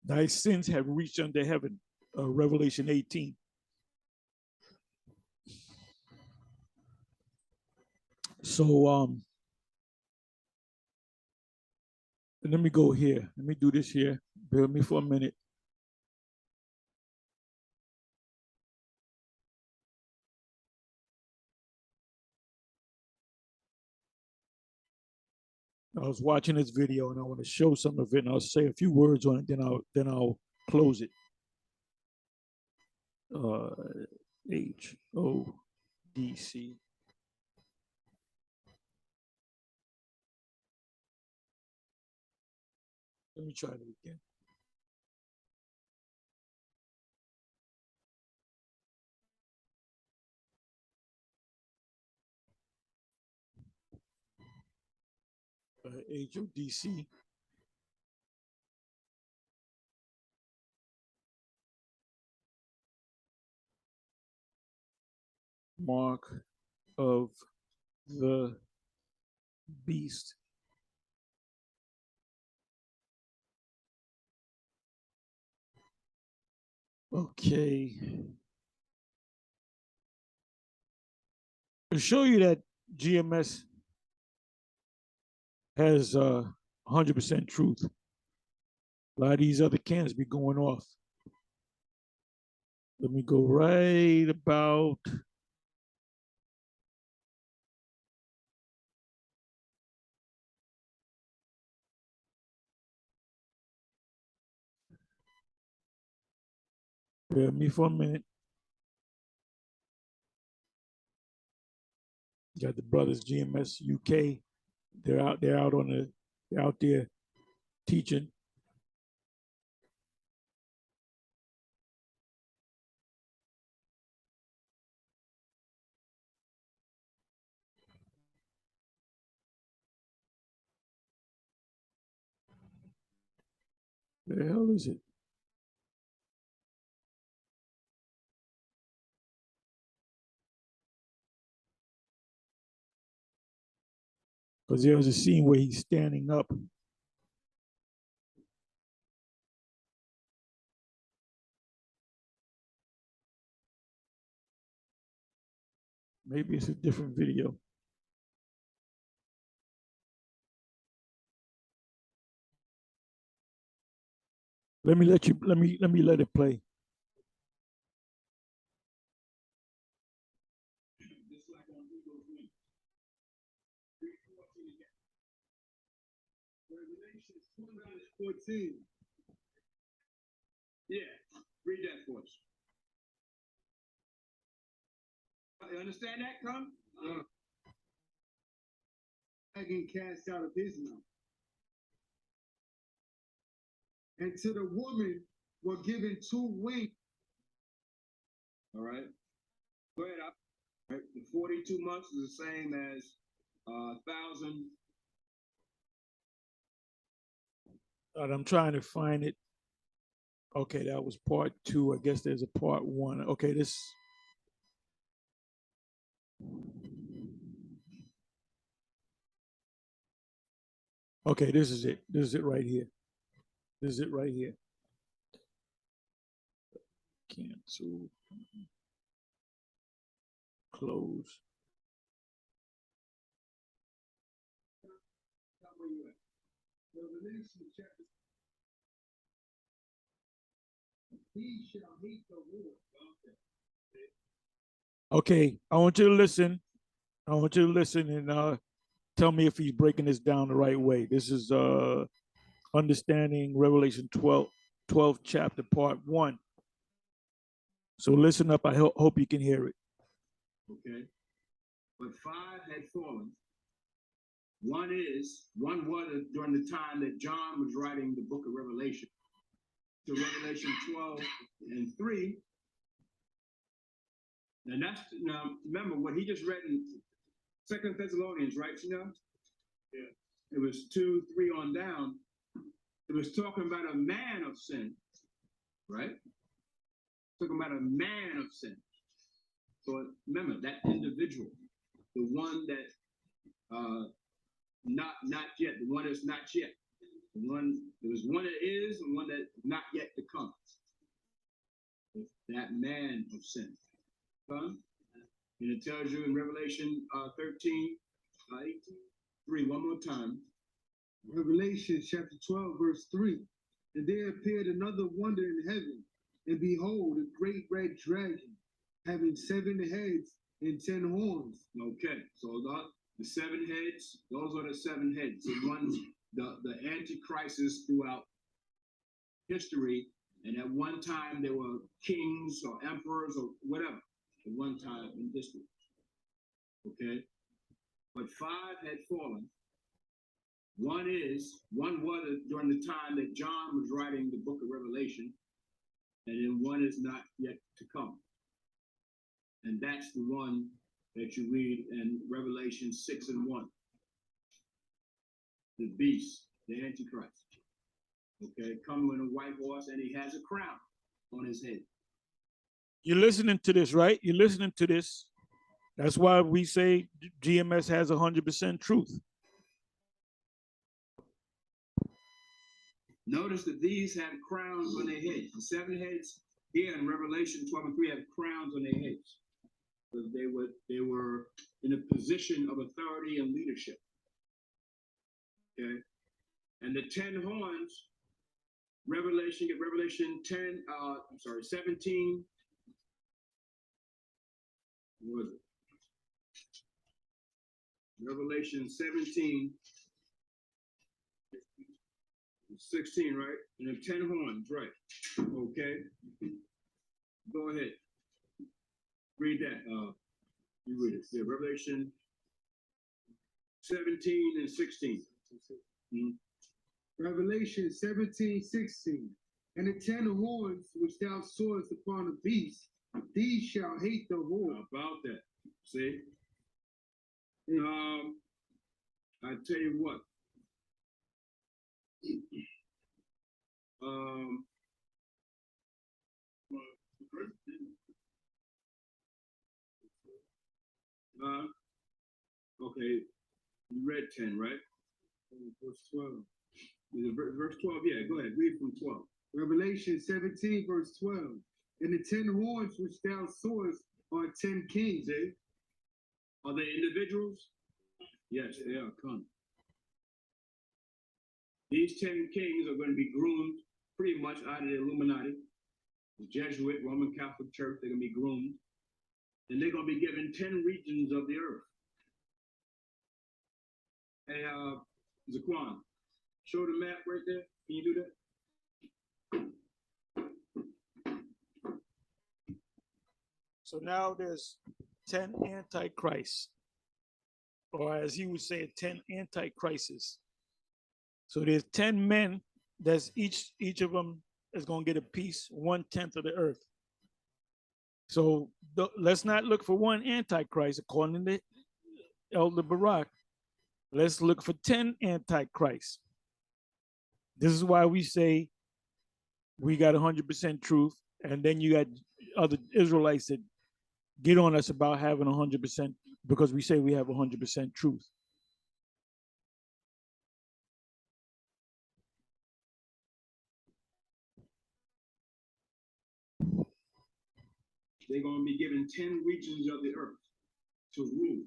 Thy sins have reached unto heaven, Revelation 18. So let me go here. Let me do this here. Bear with me for a minute. I was watching this video and I want to show some of it, and I'll say a few words on it, then I'll close it. HODC. Let me try it again. HODC. Mark of the beast. Okay. To show you that GMS has 100% truth, a lot of these other cans be going off. Let me go right about bear me for a minute. Got the brothers GMS UK. They're out there teaching. The hell is it? Because there's a scene where he's standing up. Maybe it's a different video. Let me let it play. Revelations 14. Yeah, read that for us. You understand that, come? Dragon cast out of his mouth. And to the woman were given 2 wings. All right. Go ahead. Right. The 42 months is the same as 1,000. I'm trying to find it. Okay, that was part 2. I guess there's a part 1. Okay, this. Okay, this is it. This is it right here. This is it right here. Cancel. Close. Revelation chapter. He shall hate the Lord. Okay, I want you to listen. I want you to listen and tell me if he's breaking this down the right way. This is understanding Revelation 12th chapter, part 1. So listen up. I hope you can hear it. Okay. But 5 had fallen. One was during the time that John was writing the book of Revelation. To Revelation 12:3. And now remember what he just read in 2 Thessalonians, right, Chanel? Yeah. It was 2, 3 on down. It was talking about a man of sin, right? Talking about a man of sin. So remember that individual, the one that not yet, the one that's not yet. There was one that is and one that not yet to come. That man of sin. And it tells you in Revelation 13, 3, one more time. Revelation chapter 12, verse 3. And there appeared another wonder in heaven, and behold, a great red dragon, having 7 heads and 10 horns. Okay, so the 7 heads, those are the 7 heads. The ones, the antichrists throughout history, and at one time there were kings or emperors or whatever, at one time in history. Okay, but 5 had fallen. One was during the time that John was writing the book of Revelation, and then one is not yet to come. And that's the one that you read in Revelation 6:1. The beast, the Antichrist. Okay, coming on a white horse, and he has a crown on his head. You're listening to this, right? You're listening to this. That's why we say GMS has 100% truth. Notice that these have crowns on their heads. The 7 heads here in Revelation 12:3 have crowns on their heads. Because they were in a position of authority and leadership. Okay. And the 10 horns, Revelation 17. What was it? Revelation 17. 16, right? And then 10 horns, right? Okay. Go ahead. Read that. You read it. Yeah, Revelation 17 and 16. Revelation 17:16. And the 10 horns which thou sawest upon the beast, these shall hate the whore. About that. See? I tell you what. Okay, you read 10, right? Verse 12. Verse 12, yeah, go ahead, read from 12. Revelation 17, verse 12. And the 10 horns which thou sawest are 10 kings. See? Are they individuals? Yes, they are. Come. These 10 kings are going to be groomed pretty much out of the Illuminati, the Jesuit, Roman Catholic Church. They're going to be groomed. And they're going to be given 10 regions of the earth. Hey, Zaquan, show the map right there. Can you do that? So now there's 10 antichrists, or as he would say, 10 antichrists. So there's 10 men that's each of them is going to get a piece, 1/10 of the earth. So let's not look for one antichrist according to Elder Barak. Let's look for 10 antichrists. This is why we say we got 100% truth, and then you got other Israelites that get on us about having 100% because we say we have 100% truth. They're going to be given 10 regions of the earth to rule.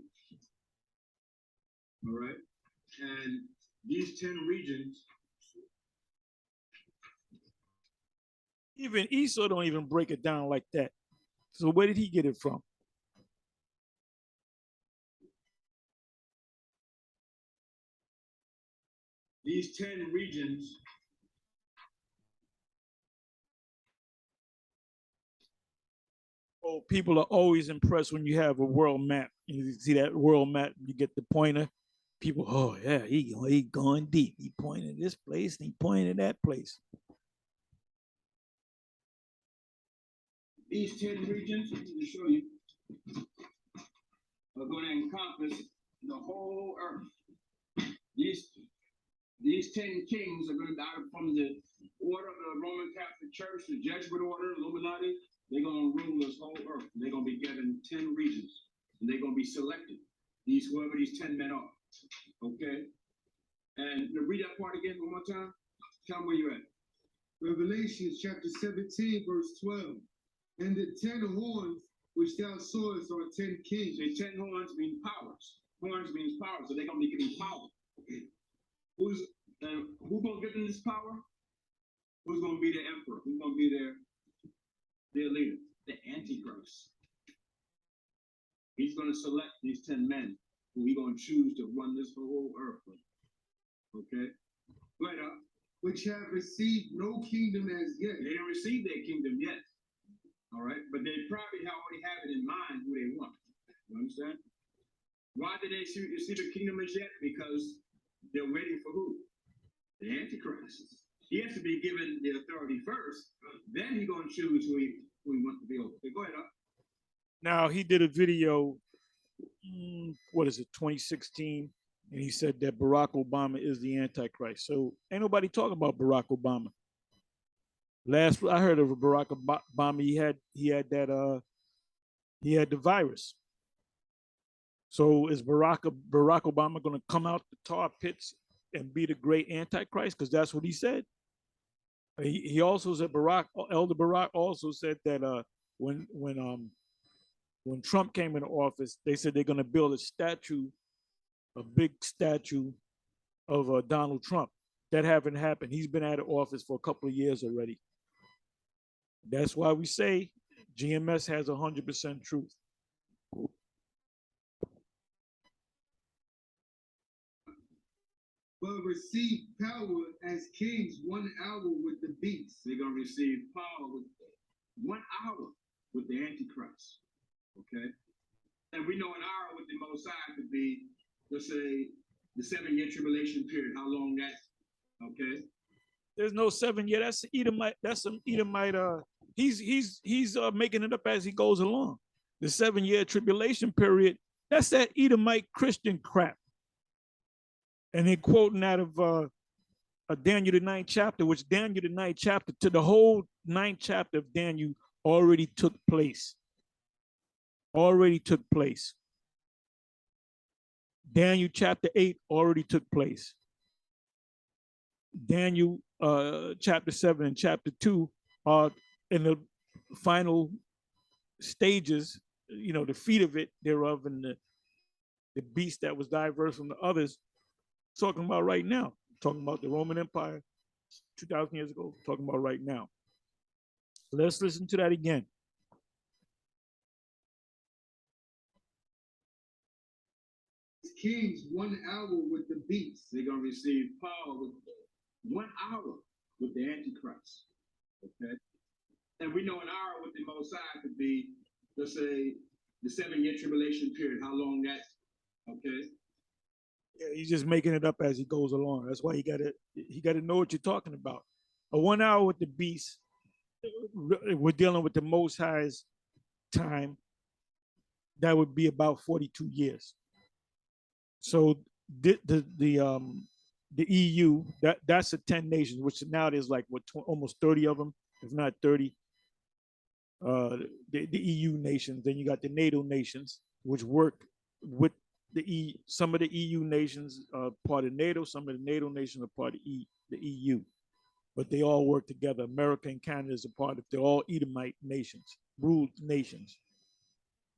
All right? And these 10 regions, even Esau don't even break it down like that. So where did he get it from? these 10 regions, Oh, people are always impressed when you have a world map. You see that world map, you get the pointer. People, oh yeah, he going deep. He pointed this place and he pointed that place. these 10 regions, let me show you, are going to encompass the whole earth. These 10 kings are going to die from the order of the Roman Catholic Church, the Jesuit order, Illuminati. They're going to rule this whole earth. They're going to be given 10 regions, and they're going to be selected. Whoever these 10 men are. Okay? And read that part again one more time. Tell me where you're at. Revelation chapter 17, verse 12. And the 10 horns which thou sawest are 10 kings. The 10 horns mean powers. Horns means power, so they're going to be given power. Who's going to give them this power? Who's going to be their emperor? Who's going to be their leader? The Antichrist. He's going to select these 10 men who he's going to choose to run this whole earth. Okay? Go ahead, Which have received no kingdom as yet. They don't receive their kingdom yet. All right? But they probably already have it in mind who they want. You understand? Why did they receive the kingdom as yet? Because they're waiting for who? The Antichrist. He has to be given the authority first. Then he's going to choose who he wants to be over. Okay, go ahead, Now he did a video, what is it, 2016, and he said that Barack Obama is the Antichrist. So ain't nobody talking about Barack Obama. Last I heard of Barack Obama, he had the virus. So is Barack Obama going to come out the tar pits and be the great Antichrist? Because that's what he said. He also said Elder Barack also said that when Trump came into office, they said they're going to build a big statue of Donald Trump. That haven't happened. He's been out of office for a couple of years already. That's why we say GMS has 100% truth. But receive power as kings 1 hour with the beast. They're going to receive power with 1 hour with the Antichrist. Okay? And we know an hour with the Most High could be, let's say, the 7-year tribulation period. How long that? Okay? There's no 7 year. That's Edomite. That's some Edomite. He's making it up as he goes along. The 7-year tribulation period. That's that Edomite Christian crap. And then quoting out of Daniel the 9th chapter, which Daniel the 9th chapter to the whole 9th chapter of Daniel already took place. Already took place. Daniel chapter 8 already took place. Daniel chapter 7 and chapter 2 are in the final stages, the feet of it thereof, and the beast that was diverse from the others. Talking about right now, talking about the Roman Empire 2,000 years ago, talking about right now. Let's listen to that again. Kings 1 hour with the beast. They're going to receive power with 1 hour with the Antichrist. Okay? And we know an hour with the Most High could be, let's say, the 7-year tribulation period. How long that? Okay? Yeah, he's just making it up as he goes along. That's why he got to know what you're talking about. A 1 hour with the beast, we're dealing with the Most High's time. That would be about 42 years. So the EU, that's the 10 nations, which now there's like almost 30 of them. if not 30. The EU nations. Then you got the NATO nations, which work with some of the EU nations are part of NATO, some of the NATO nations are part of the EU, but they all work together. America and Canada is a part of. They're all Edomite nations, ruled nations.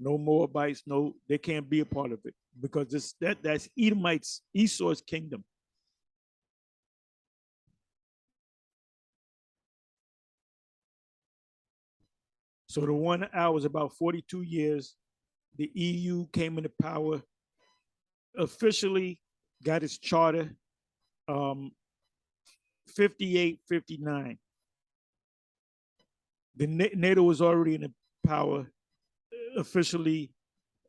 No Moabites, no, they can't be a part of it because that's Edomites, Esau's kingdom. So the 1 hour was about 42 years. The EU came into power, officially got its charter 58, 59. The NATO was already in power officially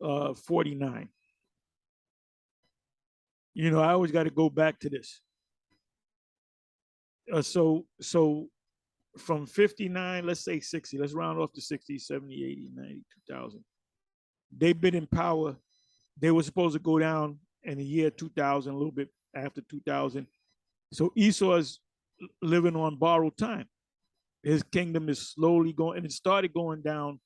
49. You know, I always got to go back to this. So from 59, let's say 60, let's round off to 60, 70, 80, 90, 2000. They've been in power. They were supposed to go down in the year 2000, a little bit after 2000. So Esau is living on borrowed time. His kingdom is slowly going, and it started going down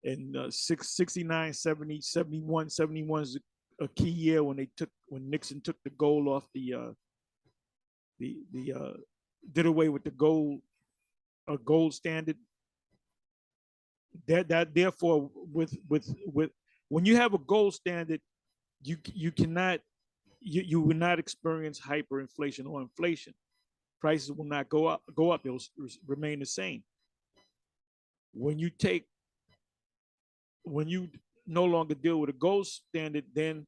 in 69, 70, 71. 71 is a key year when Nixon took the gold off did away with the gold standard. That therefore with when you have a gold standard, you will not experience hyperinflation or inflation. Prices will not go up, they'll remain the same. When you no longer deal with a gold standard, then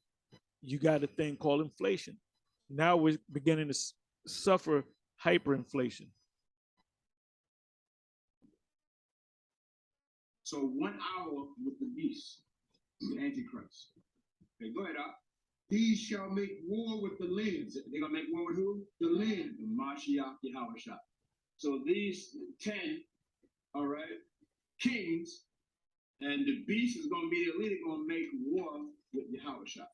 you got a thing called inflation. Now we're beginning to suffer hyperinflation. So 1 hour with the beast, the Antichrist. Okay, go ahead, Up. These shall make war with the lands. They're going to make war with who? The land, the Mashiach Yahawashah. So these 10, all right, kings, and the beast is going to be the leader, going to make war with Yahawashah.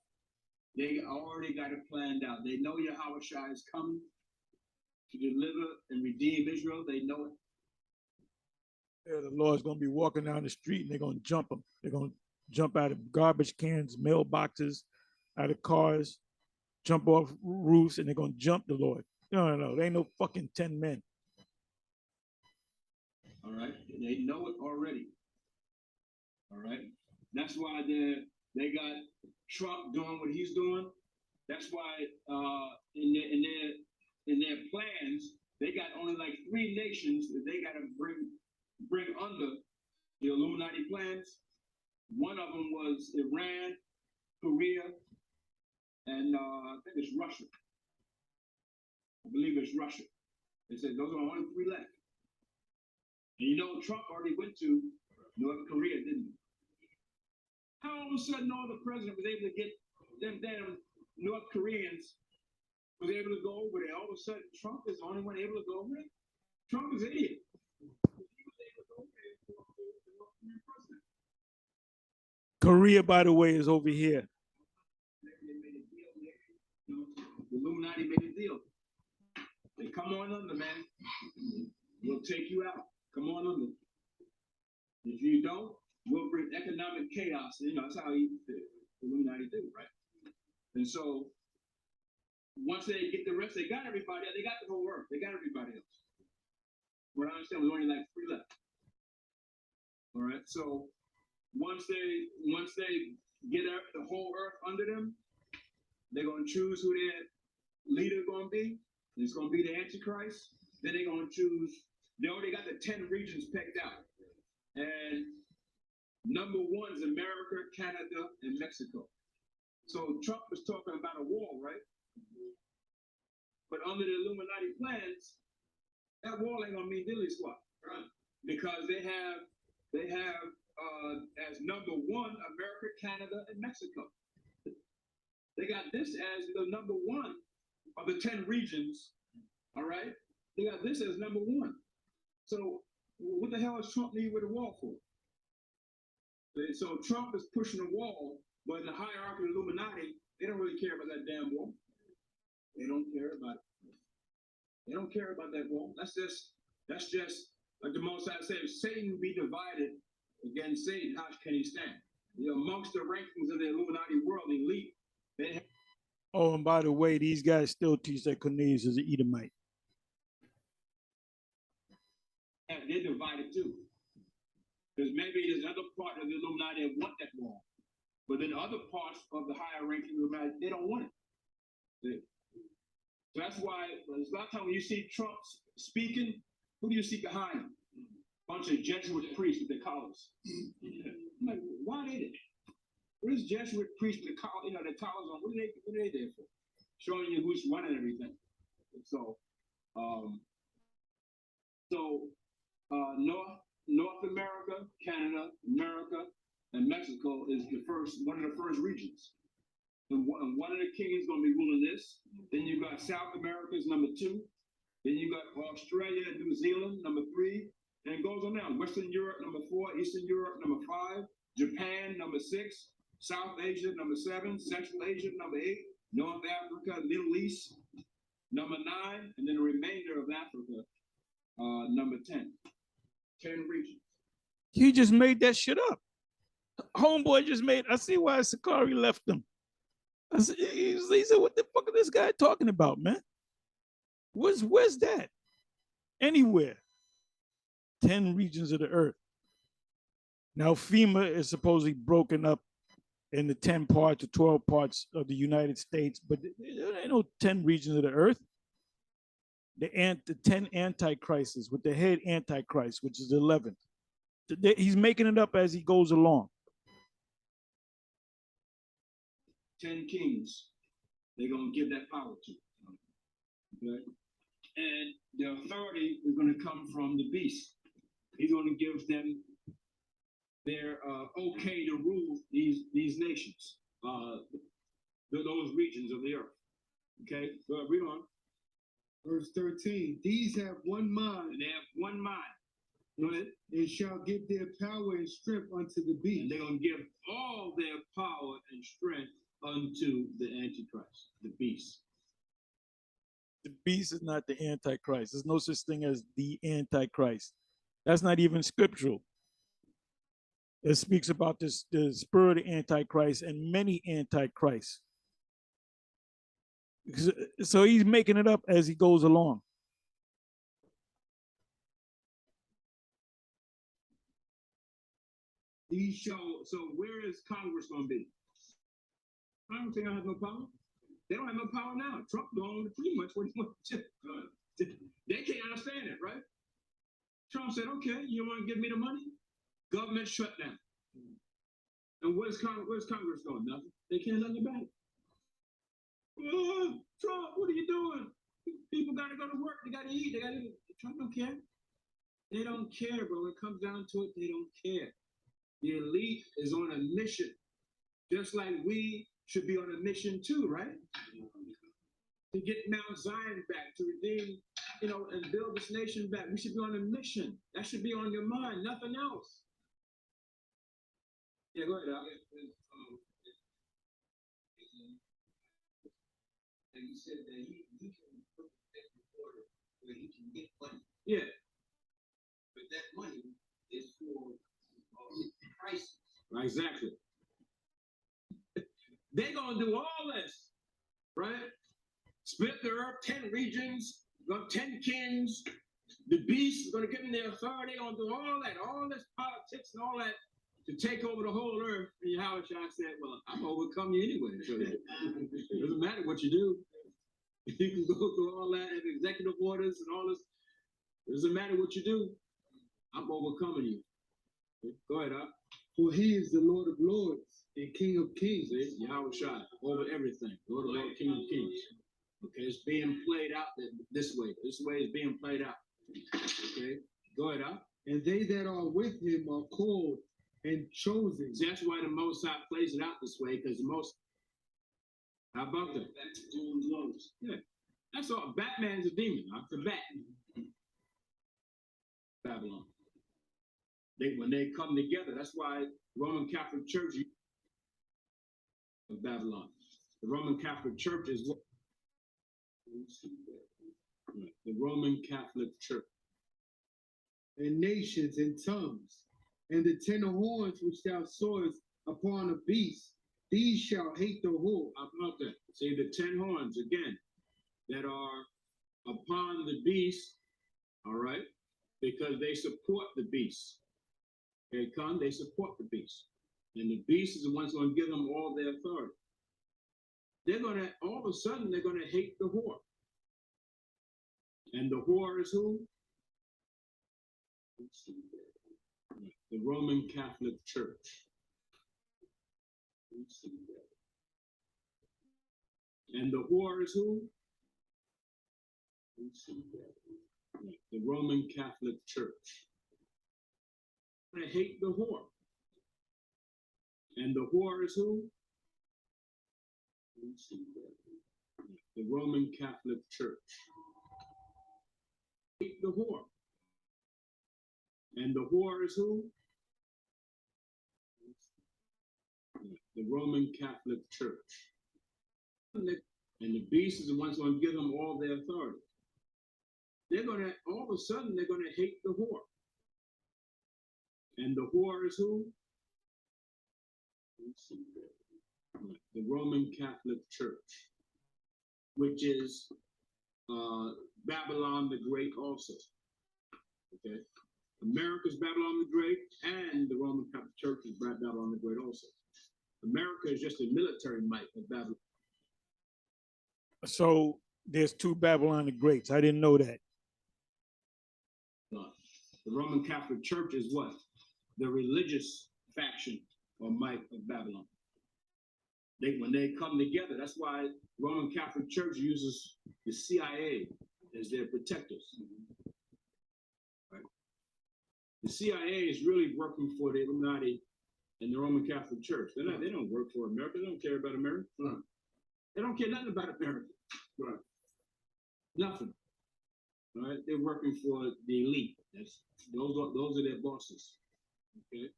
They already got it planned out. They know Yahawashah is coming to deliver and redeem Israel. They know it. Yeah, the Lord's going to be walking down the street and they're going to jump him. They're going to jump out of garbage cans, mailboxes, out of cars, jump off roofs, and they're going to jump the Lord. No. There ain't no fucking 10 men. All right. They know it already. All right. That's why they got Trump doing what he's doing. That's why in their plans, they got only like 3 nations that they got to bring under the Illuminati plans. One of them was Iran, Korea, and I think it's Russia. I believe it's Russia. They said those are only 3 left. And you know, Trump already went to North Korea, didn't he? How all of a sudden all the president was able to get them damn North Koreans was able to go over there? All of a sudden, Trump is the only one able to go over there? Trump is an idiot. Korea, by the way, is over here. The Illuminati made a deal. They come on under, man. We'll take you out. Come on under. If you don't, we'll bring economic chaos. You know, that's how the Illuminati do, right? And so once they get the rest, they got everybody. They got the whole earth. They got everybody else. What I understand was only like 3 left. All right. So once they get the whole earth under them, they're gonna choose who their leader gonna be. It's gonna be the Antichrist. Then they're gonna choose. They already got the 10 regions picked out, and number 1 is America, Canada, and Mexico. So Trump was talking about a wall, right? But under the Illuminati plans, that wall ain't gonna mean diddly squat, right? Because they have as number 1 America, Canada, and Mexico. They got this as the number 1 of the 10 regions. All right, they got this as number 1. So what the hell is Trump need with a wall for? So Trump is pushing a wall, but in the hierarchy of the Illuminati, they don't really care about that damn wall. They don't care about it. They don't care about that wall. That's just Like the Most High said, if Satan be divided against Satan, how can he stand? You know, amongst the rankings of the Illuminati world elite, they Oh, and by the way, these guys still teach that Cornelius is an Edomite. they're divided too. Because maybe there's another part of the Illuminati that want that wall. But then other parts of the higher ranking Illuminati, they don't want it. So that's why a lot of times when you see Trump speaking, who do you see behind him? Bunch of Jesuit priests with their collars. I'm like, why are they there? What is Jesuit priests with the collar, their collars on? What are they there for? Showing you who's running everything. So, North America, Canada, America, and Mexico is one of the first regions. And one of the kings is going to be ruling this. Then you got South America is number 2. Then you got Australia and New Zealand, number 3. And it goes on down. Western Europe, number 4. Eastern Europe, number 5. Japan, number 6. South Asia, number 7. Central Asia, number 8. North Africa, Middle East, number 9. And then the remainder of Africa, number 10. 10 regions. He just made that shit up. Homeboy just made. I see why Sakari left him. He said, "What the fuck is this guy talking about, man? Where's that? Anywhere. 10 regions of the earth. Now FEMA is supposedly broken up into 10 parts or 12 parts of the United States, but there ain't no 10 regions of the earth. The 10 antichrists with the head antichrist, which is the 11th. He's making it up as he goes along. 10 kings, they're going to give that power to. Okay? And the authority is going to come from the beast. He's going to give them their okay to rule these nations, those regions of the earth. Okay, so read on. Verse 13, these have one mind. And they have one mind. Go ahead. And shall give their power and strength unto the beast. And they're going to give all their power and strength unto the Antichrist, the beast. The beast is not the Antichrist. There's no such thing as the Antichrist. That's not even scriptural. It speaks about the spirit of Antichrist and many Antichrists. So he's making it up as he goes along. So where is Congress going to be? I don't think I have no power. They don't have no power now. Trump doing pretty much what he wants to do. They can't understand it, right? Trump said, okay, you want to give me the money? Government shutdown. And where's Congress going? Nothing. They can't nothing about it. Oh, Trump, what are you doing? People got to go to work. They got to eat. Trump don't care. They don't care, but when it comes down to it, they don't care. The elite is on a mission, just like we should be on a mission too, right? To get Mount Zion back, to redeem, and build this nation back. We should be on a mission. That should be on your mind, nothing else. Yeah, go ahead, Al. And he said that he can put that order where he can get money. Yeah. But that money is for prices. Exactly. They're going to do all this, right? Split the earth, 10 regions, 10 kings. The beast is going to give them their authority. They're going to do all this politics and all that to take over the whole earth. And Yahweh Shai said, well, I'm going to overcome you anyway. So it doesn't matter what you do. You can go through all that and executive orders and all this. It doesn't matter what you do. I'm overcoming you. Go ahead, Up. For he is the Lord of lords and King of kings. See, Yahweh Shai, over everything. Lord of Lords, King of kings. Okay, it's being played out this way. This way is being played out. Okay, go ahead, Up. And they that are with him are called and chosen. See, that's why the Most High plays it out this way, because the Most. How about that? That's doing clothes. Yeah, that's all. Batman's a demon. The bat. Babylon. When they come together, that's why Roman Catholic Church of Babylon. The Roman Catholic Church is what? The Roman Catholic Church. and nations and tongues. And the 10 horns which thou sawest upon the beast, these shall hate the whore. How about that? See the 10 horns again that are upon the beast, all right, because they support the beast. They come, they support the beast. And the beast is the one's going to give them all their authority. They're going to, all of a sudden, they're going to hate the whore. And the whore is who? The Roman Catholic Church. And the whore is who? The Roman Catholic Church. They hate the whore. And the whore is who? The Roman Catholic Church. Hate the whore. And the whore is who? The Roman Catholic Church. And the beast is the one's going to give them all their authority. They're going to, all of a sudden, they're going to hate the whore. And the whore is who? The Roman Catholic Church, which is Babylon the Great also. Okay? America's Babylon the Great, and the Roman Catholic Church is Babylon the Great also. America is just a military might of Babylon. So there's two Babylon the Greats. I didn't know that. The Roman Catholic Church is what? The religious faction or might of Babylon. When they come together, that's why Roman Catholic Church uses the CIA as their protectors. Right? The CIA is really working for the Illuminati and the Roman Catholic Church. They don't work for America. They don't care about America. Right. They don't care nothing about America. Right. Nothing. All right. They're working for the elite. Those are their bosses. Okay.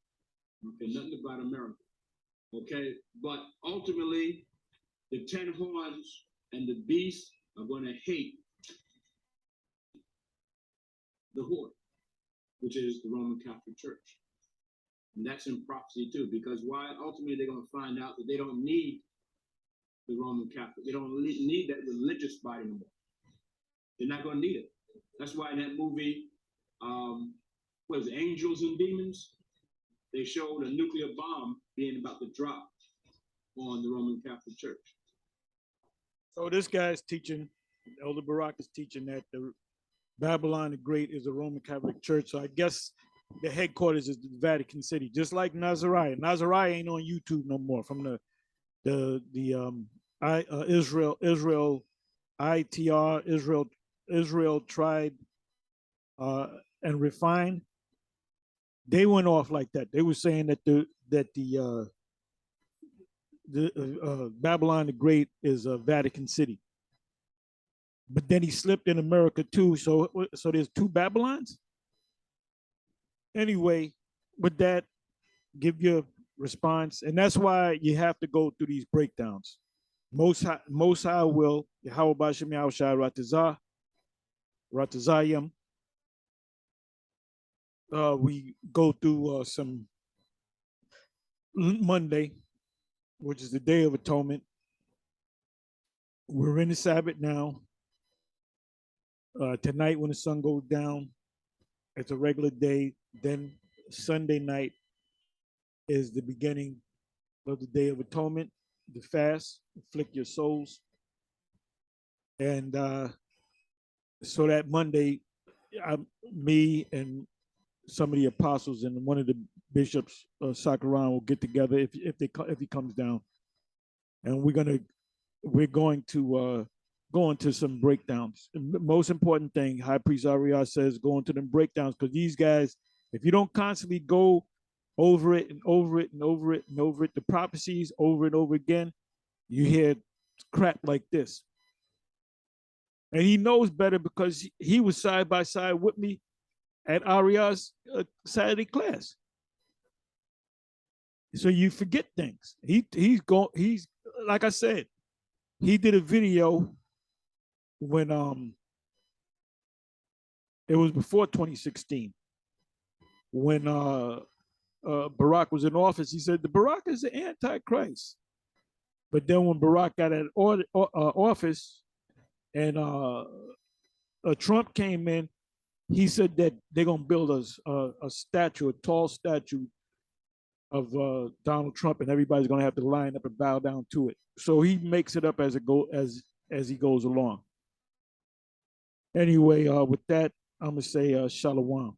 Okay. Nothing about America. Okay. But ultimately, the 10 horns and the beast are going to hate the whore, which is the Roman Catholic Church. And that's in prophecy too, because why? Ultimately, they're going to find out that they don't need the Roman Catholic. They don't need that religious body anymore. They're not going to need it. That's why in that movie, what is it, Angels and Demons? They showed a nuclear bomb being about to drop on the Roman Catholic Church. So this guy's teaching, Elder Barak is teaching that the Babylon the Great is a Roman Catholic Church. So I guess the headquarters is the Vatican City, just like Nazariah. Nazariah ain't on YouTube no more. From Israel ITR, Israel Tried and Refined. They went off like that. They were saying that the Babylon the Great is Vatican City. But then he slipped in America too. So there's two Babylons. Anyway, with that, give your response. And that's why you have to go through these breakdowns. Most High will, Yahweh Bashem Yahushua Ratazayim. We go through some Monday, which is the Day of Atonement. We're in the Sabbath now. Tonight, when the sun goes down, it's a regular day. Then Sunday night is the beginning of the Day of Atonement, the fast, afflict your souls. And so that Monday, me and some of the apostles and one of the bishops, Sakaran, will get together if he comes down, and we're going to go into some breakdowns. And the most important thing, High Priest Ariah says, go into them breakdowns, because these guys, if you don't constantly go over it and over it and over it and over it, the prophecies over and over again, you hear crap like this. And he knows better because he was side by side with me at Ariah's Saturday class. So you forget things. He's like I said, he did a video when it was before 2016. when Barack was in office, he said the Barack is the Antichrist. But then when Barack got at office and Trump came in, he said that they're gonna build a statue, a tall statue of Donald Trump, and everybody's gonna have to line up and bow down to it. So he makes it up as he goes along. Anyway, with that, I'm gonna say shalom.